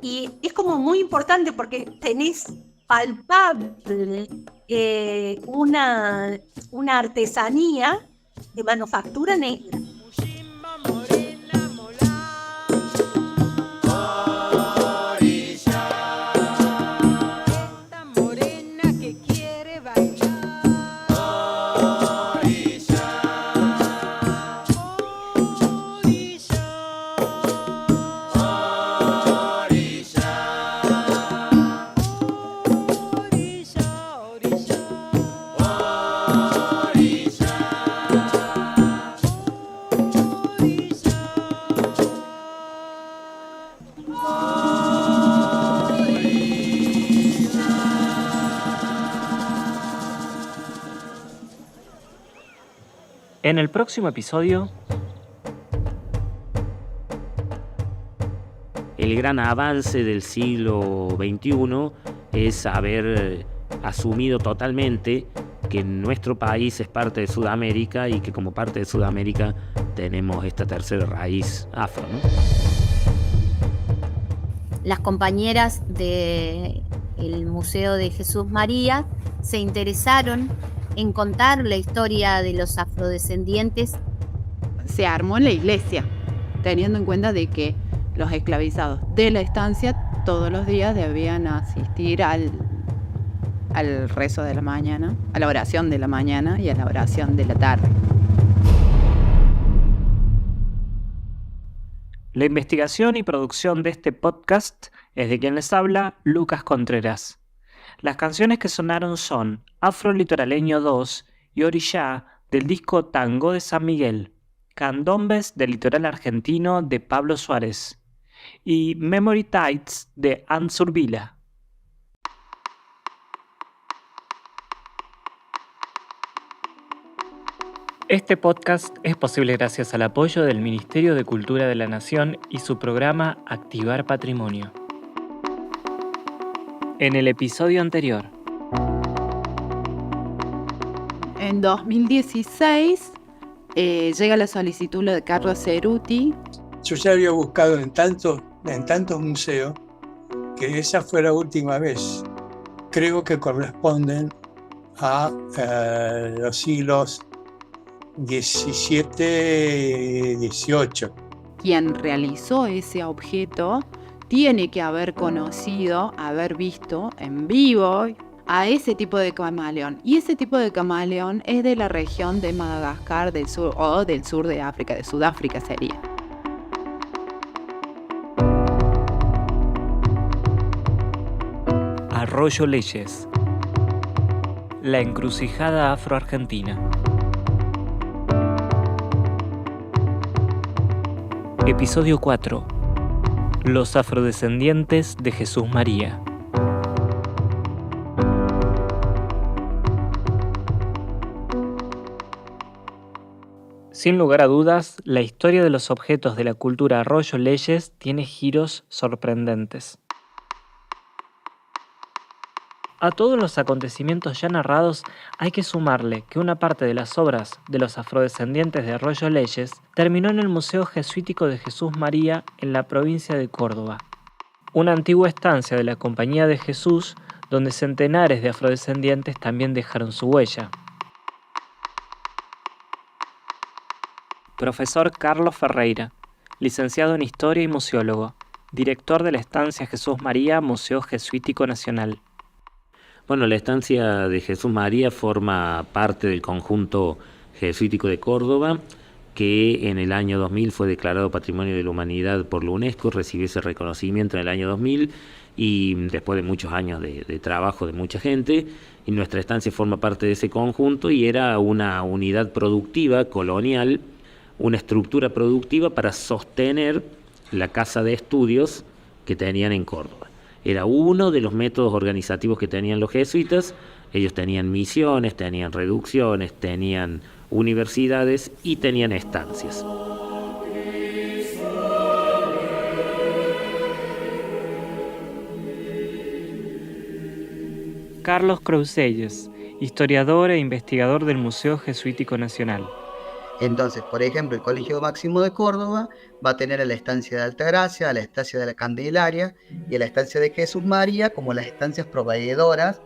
Y es como muy importante porque tenés palpable una artesanía de manufactura negra. En el próximo episodio, el gran avance del siglo XXI es haber asumido totalmente que nuestro país es parte de Sudamérica y que como parte de Sudamérica tenemos esta tercera raíz afro, ¿no? Las compañeras del Museo de Jesús María se interesaron en contar la historia de los afrodescendientes. Se armó la iglesia, teniendo en cuenta de que los esclavizados de la estancia todos los días debían asistir al rezo de la mañana, a la oración de la mañana y a la oración de la tarde. La investigación y producción de este podcast es de quien les habla, Lucas Contreras. Las canciones que sonaron son Afro Litoraleño 2 y Orillá del disco Tango de San Miguel, Candombes del Litoral Argentino de Pablo Suárez y Memory Tides de Ansur Vila. Este podcast es posible gracias al apoyo del Ministerio de Cultura de la Nación y su programa Activar Patrimonio. En el episodio anterior. En 2016 llega la solicitud de Carlos Ceruti. Yo ya había buscado en tantos museos que esa fue la última vez. Creo que corresponden a los siglos XVII, XVIII. Quien realizó ese objeto tiene que haber conocido, haber visto en vivo a ese tipo de camaleón. Y ese tipo de camaleón es de la región de Madagascar del sur o del sur de África, de Sudáfrica sería. Arroyo Leyes. La encrucijada afro-argentina. Episodio 4. Los afrodescendientes de Jesús María. Sin lugar a dudas, la historia de los objetos de la cultura Arroyo Leyes tiene giros sorprendentes. A todos los acontecimientos ya narrados hay que sumarle que una parte de las obras de los afrodescendientes de Arroyo Leyes terminó en el Museo Jesuítico de Jesús María en la provincia de Córdoba, una antigua estancia de la Compañía de Jesús donde centenares de afrodescendientes también dejaron su huella. Profesor Carlos Ferreira, licenciado en Historia y museólogo, director de la Estancia Jesús María, Museo Jesuítico Nacional. Bueno, la Estancia de Jesús María forma parte del conjunto jesuítico de Córdoba, que en el año 2000 fue declarado Patrimonio de la Humanidad por la UNESCO, recibió ese reconocimiento en el año 2000 y después de muchos años de trabajo de mucha gente, y nuestra estancia forma parte de ese conjunto y era una unidad productiva colonial, una estructura productiva para sostener la casa de estudios que tenían en Córdoba. Era uno de los métodos organizativos que tenían los jesuitas. Ellos tenían misiones, tenían reducciones, tenían universidades y tenían estancias. Carlos Croucelles, historiador e investigador del Museo Jesuítico Nacional. Entonces, por ejemplo, el Colegio Máximo de Córdoba va a tener a la estancia de Altagracia, a la estancia de la Candelaria y a la estancia de Jesús María como las estancias proveedoras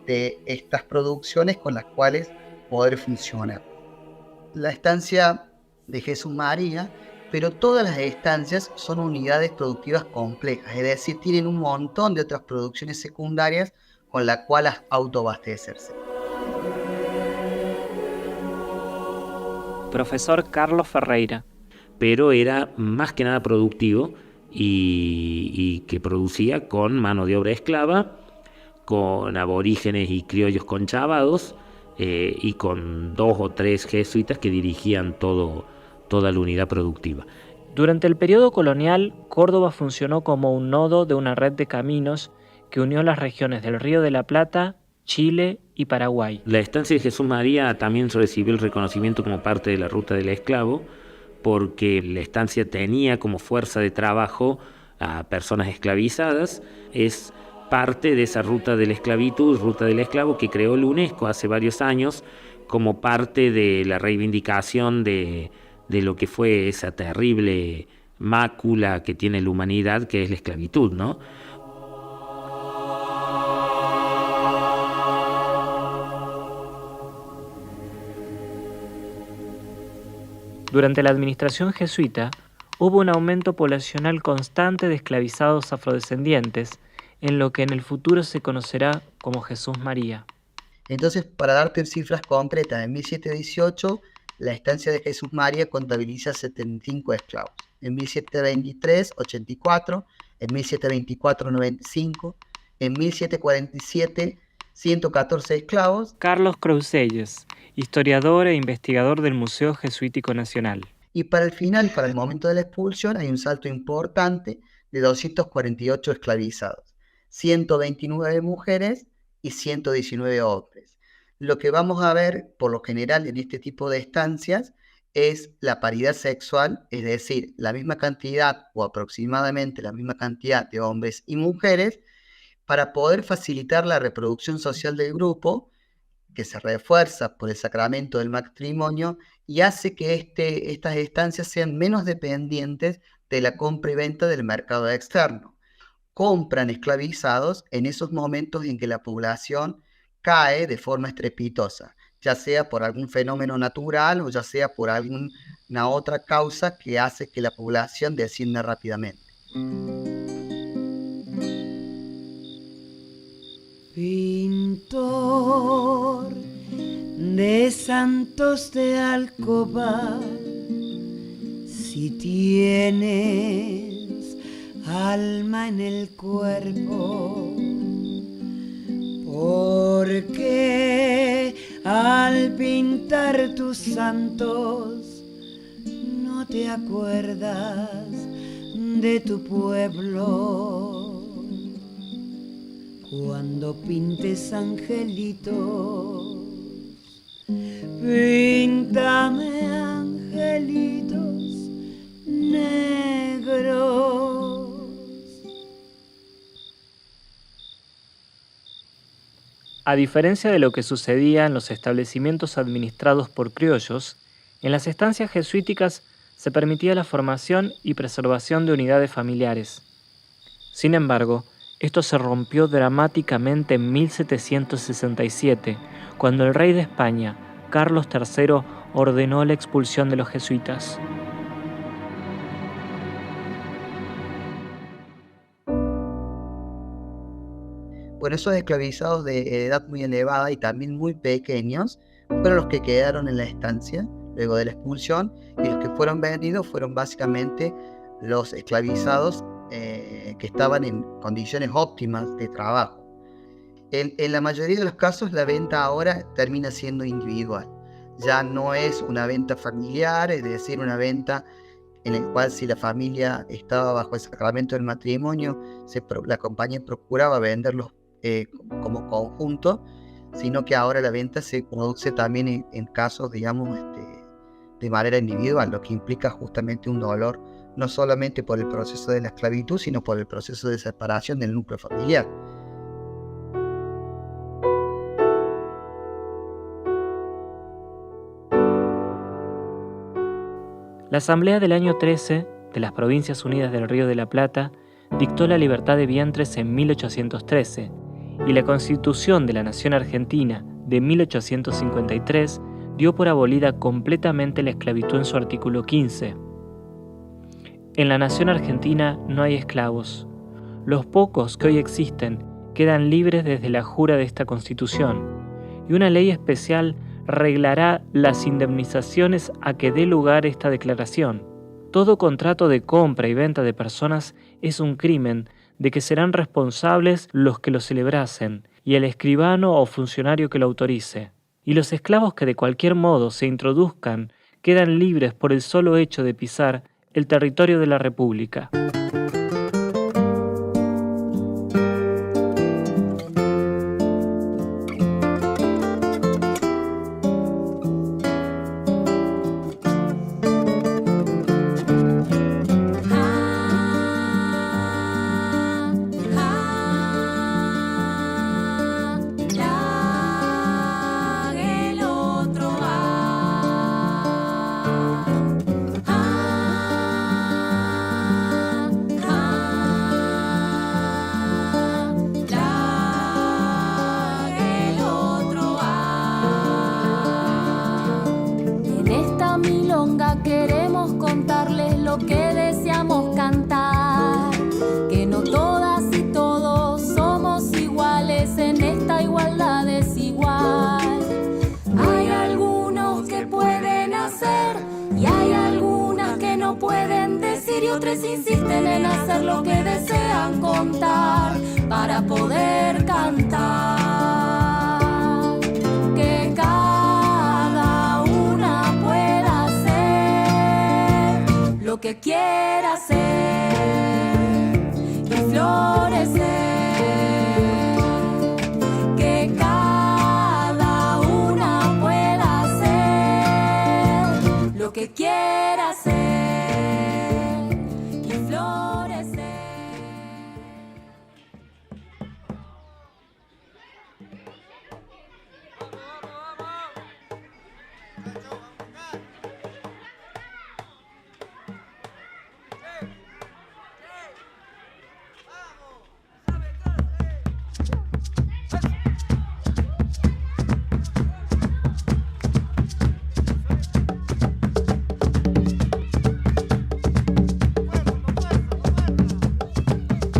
de estas producciones con las cuales poder funcionar. La estancia de Jesús María, pero todas las estancias son unidades productivas complejas, es decir, tienen un montón de otras producciones secundarias con las cuales autoabastecerse. Profesor Carlos Ferreira. Pero era más que nada productivo y que producía con mano de obra esclava, con aborígenes y criollos conchavados y con 2 o 3 jesuitas que dirigían toda la unidad productiva. Durante el periodo colonial, Córdoba funcionó como un nodo de una red de caminos que unió las regiones del Río de la Plata, Chile y Paraguay. La estancia de Jesús María también recibió el reconocimiento como parte de la ruta del esclavo, porque la estancia tenía como fuerza de trabajo a personas esclavizadas. Es parte de esa ruta de la esclavitud, ruta del esclavo, que creó la UNESCO hace varios años como parte de la reivindicación de lo que fue esa terrible mácula que tiene la humanidad, que es la esclavitud, ¿no? Durante la administración jesuita, hubo un aumento poblacional constante de esclavizados afrodescendientes, en lo que en el futuro se conocerá como Jesús María. Entonces, para darte cifras concretas, en 1718 la estancia de Jesús María contabiliza 75 esclavos, en 1723, 84, en 1724, 95, en 1747, 114 esclavos. Carlos Croucelles, historiador e investigador del Museo Jesuítico Nacional. Y para el final, para el momento de la expulsión, hay un salto importante de 248 esclavizados, 129 mujeres y 119 hombres. Lo que vamos a ver, por lo general, en este tipo de estancias, es la paridad sexual, es decir, la misma cantidad o aproximadamente la misma cantidad de hombres y mujeres, para poder facilitar la reproducción social del grupo, que se refuerza por el sacramento del matrimonio y hace que estas estancias sean menos dependientes de la compra y venta del mercado externo. Compran esclavizados en esos momentos en que la población cae de forma estrepitosa, ya sea por algún fenómeno natural o ya sea por alguna otra causa que hace que la población descienda rápidamente. Pintor de santos de alcoba, si tienes alma en el cuerpo, porque al pintar tus santos no te acuerdas de tu pueblo. Cuando pintes angelitos, píntame angelitos negros. A diferencia de lo que sucedía en los establecimientos administrados por criollos, en las estancias jesuíticas se permitía la formación y preservación de unidades familiares. Sin embargo, esto se rompió dramáticamente en 1767, cuando el rey de España, Carlos III ordenó la expulsión de los jesuitas. Bueno, esos esclavizados de edad muy elevada y también muy pequeños fueron los que quedaron en la estancia luego de la expulsión, y los que fueron vendidos fueron básicamente los esclavizados que estaban en condiciones óptimas de trabajo. En la mayoría de los casos la venta ahora termina siendo individual. Ya no es una venta familiar, es decir, una venta en la cual si la familia estaba bajo el sacramento del matrimonio, la compañía procuraba venderlos como conjunto, sino que ahora la venta se produce también en casos, digamos, de manera individual, lo que implica justamente un dolor, no solamente por el proceso de la esclavitud, sino por el proceso de separación del núcleo familiar. La Asamblea del año 13 de las Provincias Unidas del Río de la Plata dictó la libertad de vientres en 1813 y la Constitución de la Nación Argentina de 1853 dio por abolida completamente la esclavitud en su artículo 15. En la Nación Argentina no hay esclavos. Los pocos que hoy existen quedan libres desde la jura de esta Constitución, y una ley especial reglará las indemnizaciones a que dé lugar esta declaración. Todo contrato de compra y venta de personas es un crimen de que serán responsables los que lo celebrasen y el escribano o funcionario que lo autorice. Y los esclavos que de cualquier modo se introduzcan quedan libres por el solo hecho de pisar el territorio de la República. Queremos contarles lo que deseamos cantar, que no todas y todos somos iguales en esta igualdad desigual. Hay algunos que pueden hacer y hay algunas que no pueden decir, y otros insisten en hacer lo que desean contar para poder cantar. Que cada una pueda hacer lo que quiera hacer y florecer. Que cada una pueda hacer lo que quiera hacer y florecer.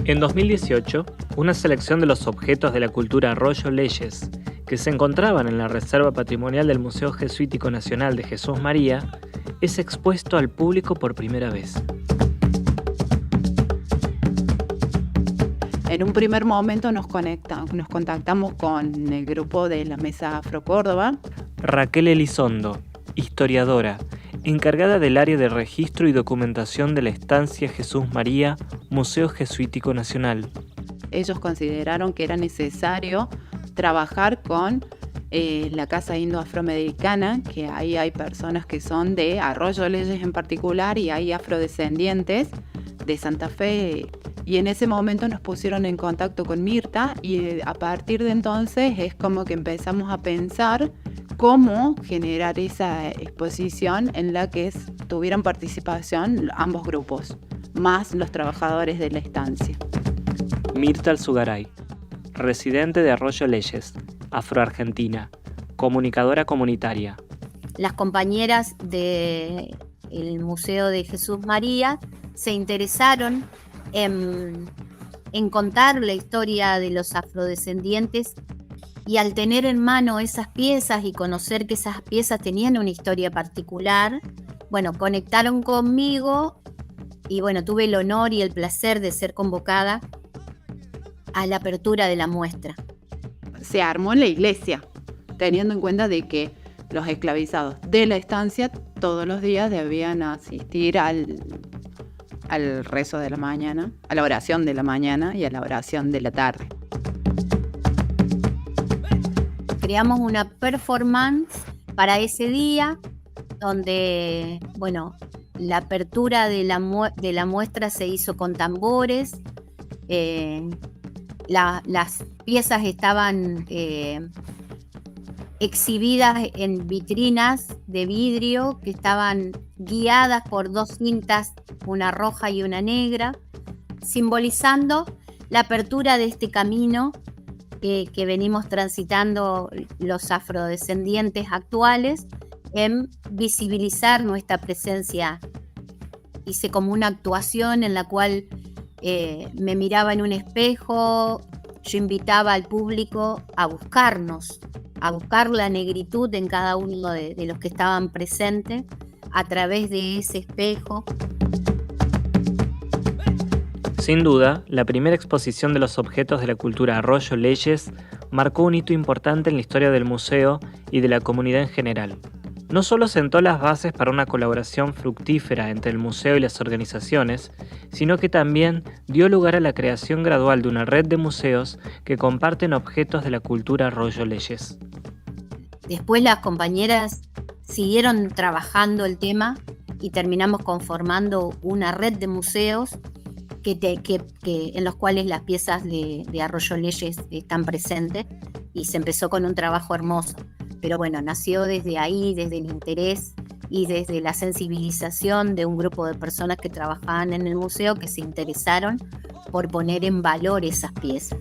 En 2018, una selección de los objetos de la cultura Arroyo Leyes que se encontraban en la Reserva Patrimonial del Museo Jesuítico Nacional de Jesús María es expuesto al público por primera vez. En un primer momento nos contactamos con el grupo de la Mesa Afro Córdoba. Raquel Elizondo, historiadora, encargada del área de registro y documentación de la estancia Jesús María, Museo Jesuítico Nacional. Ellos consideraron que era necesario trabajar con la Casa Indo-Afroamericana, que ahí hay personas que son de Arroyo Leyes en particular y hay afrodescendientes de Santa Fe. Y en ese momento nos pusieron en contacto con Mirta y a partir de entonces es como que empezamos a pensar cómo generar esa exposición en la que tuvieran participación ambos grupos, más los trabajadores de la estancia. Mirta Alzugaray, residente de Arroyo Leyes, afroargentina, comunicadora comunitaria. Las compañeras del Museo de Jesús María se interesaron en contar la historia de los afrodescendientes, y al tener en mano esas piezas y conocer que esas piezas tenían una historia particular, bueno, conectaron conmigo y bueno, tuve el honor y el placer de ser convocada a la apertura de la muestra. Se armó en la iglesia, teniendo en cuenta de que los esclavizados de la estancia todos los días debían asistir al rezo de la mañana, a la oración de la mañana y a la oración de la tarde. Creamos una performance para ese día donde, bueno, la apertura de la muestra se hizo con tambores. Las piezas estaban exhibidas en vitrinas de vidrio que estaban guiadas por 2 cintas, una roja y una negra, simbolizando la apertura de este camino que venimos transitando los afrodescendientes actuales en visibilizar nuestra presencia. Hice como una actuación en la cual me miraba en un espejo, yo invitaba al público a buscarnos, a buscar la negritud en cada uno de los que estaban presentes a través de ese espejo. Sin duda, la primera exposición de los objetos de la cultura Arroyo Leyes marcó un hito importante en la historia del museo y de la comunidad en general. No solo sentó las bases para una colaboración fructífera entre el museo y las organizaciones, sino que también dio lugar a la creación gradual de una red de museos que comparten objetos de la cultura Arroyo Leyes. Después las compañeras siguieron trabajando el tema y terminamos conformando una red de museos en los cuales las piezas de Arroyo Leyes están presentes, y se empezó con un trabajo hermoso. Pero bueno, nació desde ahí, desde el interés y desde la sensibilización de un grupo de personas que trabajaban en el museo, que se interesaron por poner en valor esas piezas.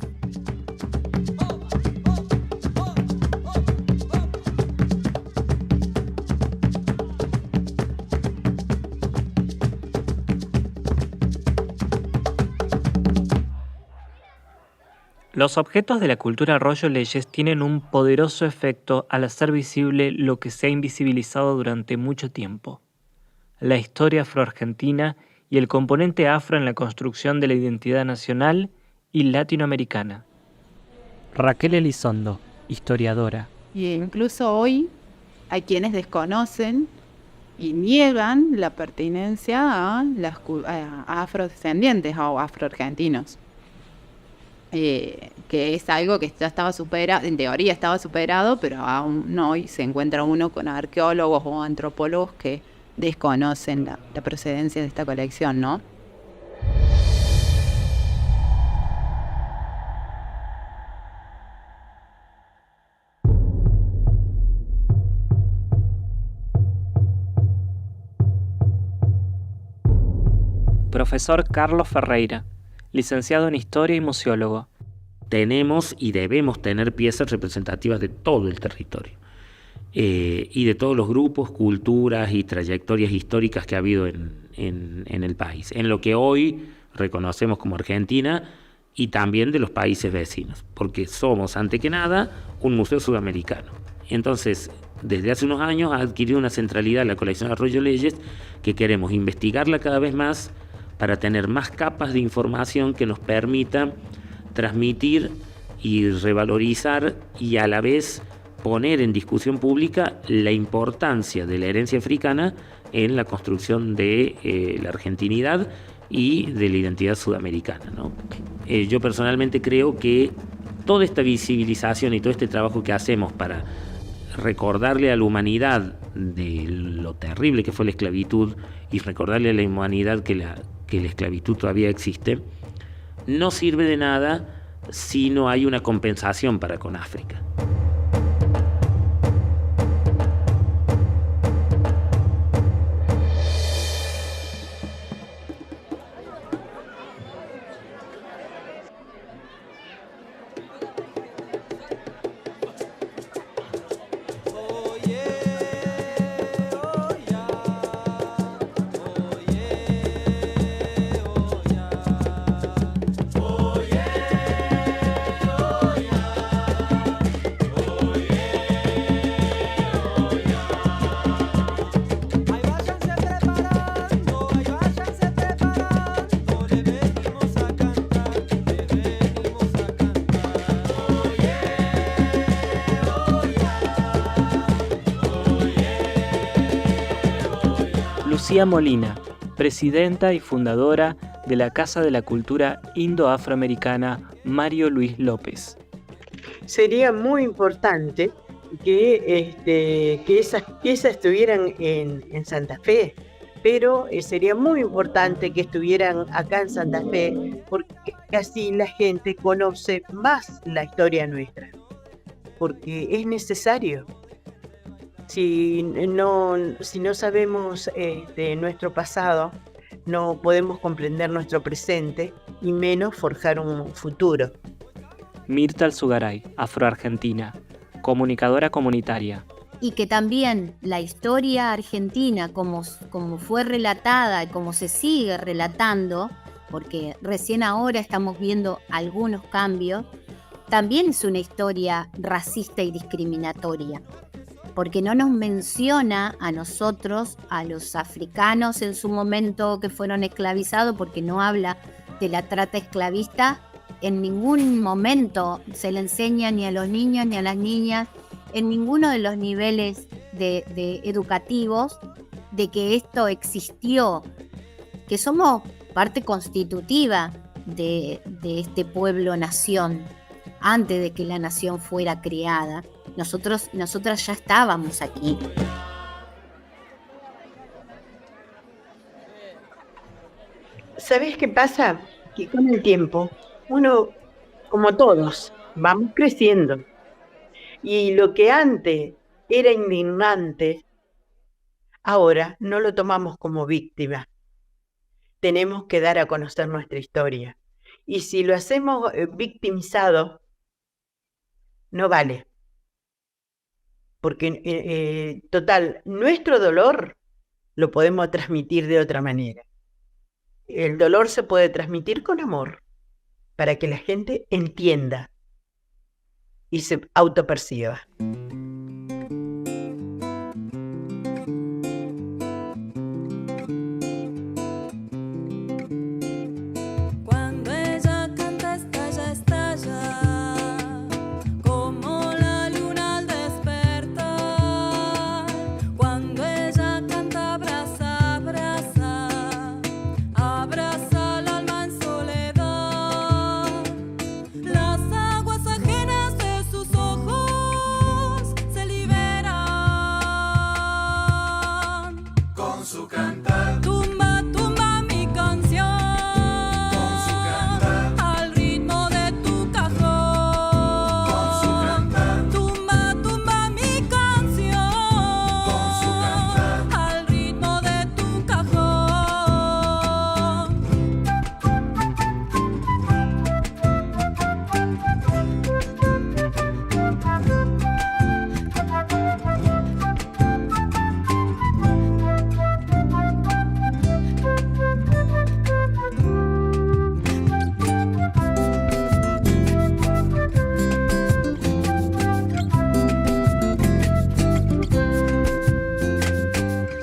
Los objetos de la cultura Arroyo Leyes tienen un poderoso efecto al hacer visible lo que se ha invisibilizado durante mucho tiempo: la historia afroargentina y el componente afro en la construcción de la identidad nacional y latinoamericana. Raquel Elizondo, historiadora. Y incluso hoy hay quienes desconocen y niegan la pertenencia a afrodescendientes o afroargentinos. Que es algo que ya estaba superado, en teoría estaba superado, pero aún hoy se encuentra uno con arqueólogos o antropólogos que desconocen la procedencia de esta colección, ¿no? Profesor Carlos Ferreira, licenciado en Historia y museólogo. Tenemos y debemos tener piezas representativas de todo el territorio y de todos los grupos, culturas y trayectorias históricas que ha habido en el país, en lo que hoy reconocemos como Argentina y también de los países vecinos, porque somos, ante que nada, un museo sudamericano. Entonces, desde hace unos años ha adquirido una centralidad la colección Arroyo Leyes, que queremos investigarla cada vez más para tener más capas de información que nos permita transmitir y revalorizar y a la vez poner en discusión pública la importancia de la herencia africana en la construcción de la argentinidad y de la identidad sudamericana, ¿no? Yo personalmente creo que toda esta visibilización y todo este trabajo que hacemos para recordarle a la humanidad de lo terrible que fue la esclavitud y recordarle a la humanidad que la esclavitud todavía existe, no sirve de nada si no hay una compensación para con África. Lucía Molina, presidenta y fundadora de la Casa de la Cultura Indo-Afroamericana Mario Luis López. Sería muy importante que esas piezas estuvieran en Santa Fe, pero sería muy importante que estuvieran acá en Santa Fe, porque así la gente conoce más la historia nuestra, porque es necesario. Si no sabemos nuestro pasado, no podemos comprender nuestro presente y menos forjar un futuro. Mirta Alzugaray, afroargentina, comunicadora comunitaria. Y que también la historia argentina, como fue relatada y como se sigue relatando, porque recién ahora estamos viendo algunos cambios, también es una historia racista y discriminatoria, porque no nos menciona a nosotros, a los africanos en su momento que fueron esclavizados, porque no habla de la trata esclavista. En ningún momento se le enseña ni a los niños ni a las niñas, en ninguno de los niveles de educativos, de que esto existió, que somos parte constitutiva de este pueblo-nación, antes de que la nación fuera creada. Nosotras ya estábamos aquí. ¿Sabes qué pasa? Que con el tiempo, uno, como todos, vamos creciendo. Y lo que antes era indignante, ahora no lo tomamos como víctima. Tenemos que dar a conocer nuestra historia. Y si lo hacemos victimizado, no vale. Porque, total, nuestro dolor lo podemos transmitir de otra manera. El dolor se puede transmitir con amor, para que la gente entienda y se autoperciba. Cuando ella canta estalla, estalla, como la luna al despertar. Cuando ella canta abraza, abraza, abraza al alma en soledad. Las aguas ajenas de sus ojos se liberan. Con su cantar. Tumba, tumba mi canción. Con su cantar. Al ritmo de tu cajón. Con su cantar. Tumba, tumba mi canción. Con su cantar. Al ritmo de tu cajón.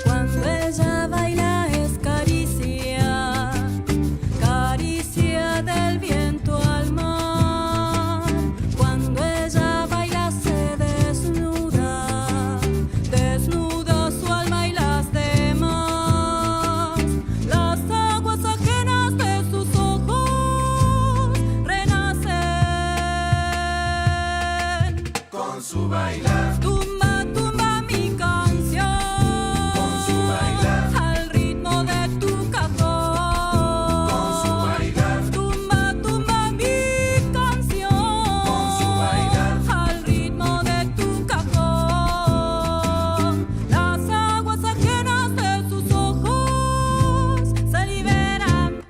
Cuando ella baila es caricia, caricia del viento al mar. Cuando ella baila se desnuda, desnuda su alma y las demás. Las aguas ajenas de sus ojos renacen. Con su bailar. Tumba, tumba mi canción. Con su bailar. Al ritmo de tu cajón. Con su bailar. Tumba, tumba mi canción. Con su bailar. Al ritmo de tu cajón. Las aguas ajenas de sus ojos se liberan.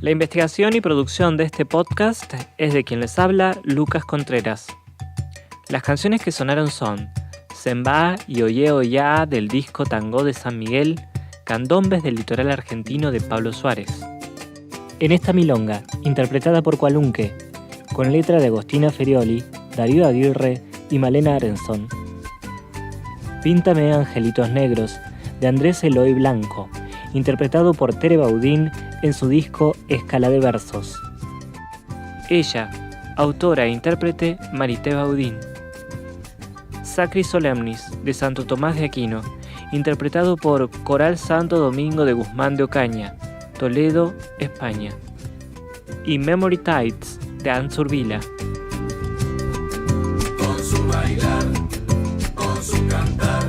La investigación y producción de este podcast es de quien les habla, Lucas Contreras. Las canciones que sonaron son Sembá y Oye Oyá del disco Tango de San Miguel, Candombes del litoral argentino de Pablo Suárez. En esta milonga, interpretada por Cualunque, con letra de Agostina Ferioli, Darío Aguirre y Malena Arenson. Píntame angelitos negros, de Andrés Eloy Blanco, interpretado por Tere Baudín en su disco Escala de Versos. Ella, autora e intérprete Marité Baudín. Sacri Solemnis de Santo Tomás de Aquino, interpretado por Coral Santo Domingo de Guzmán de Ocaña, Toledo, España. Y Memory Tides de Anzurbila. Con su bailar, con su cantar,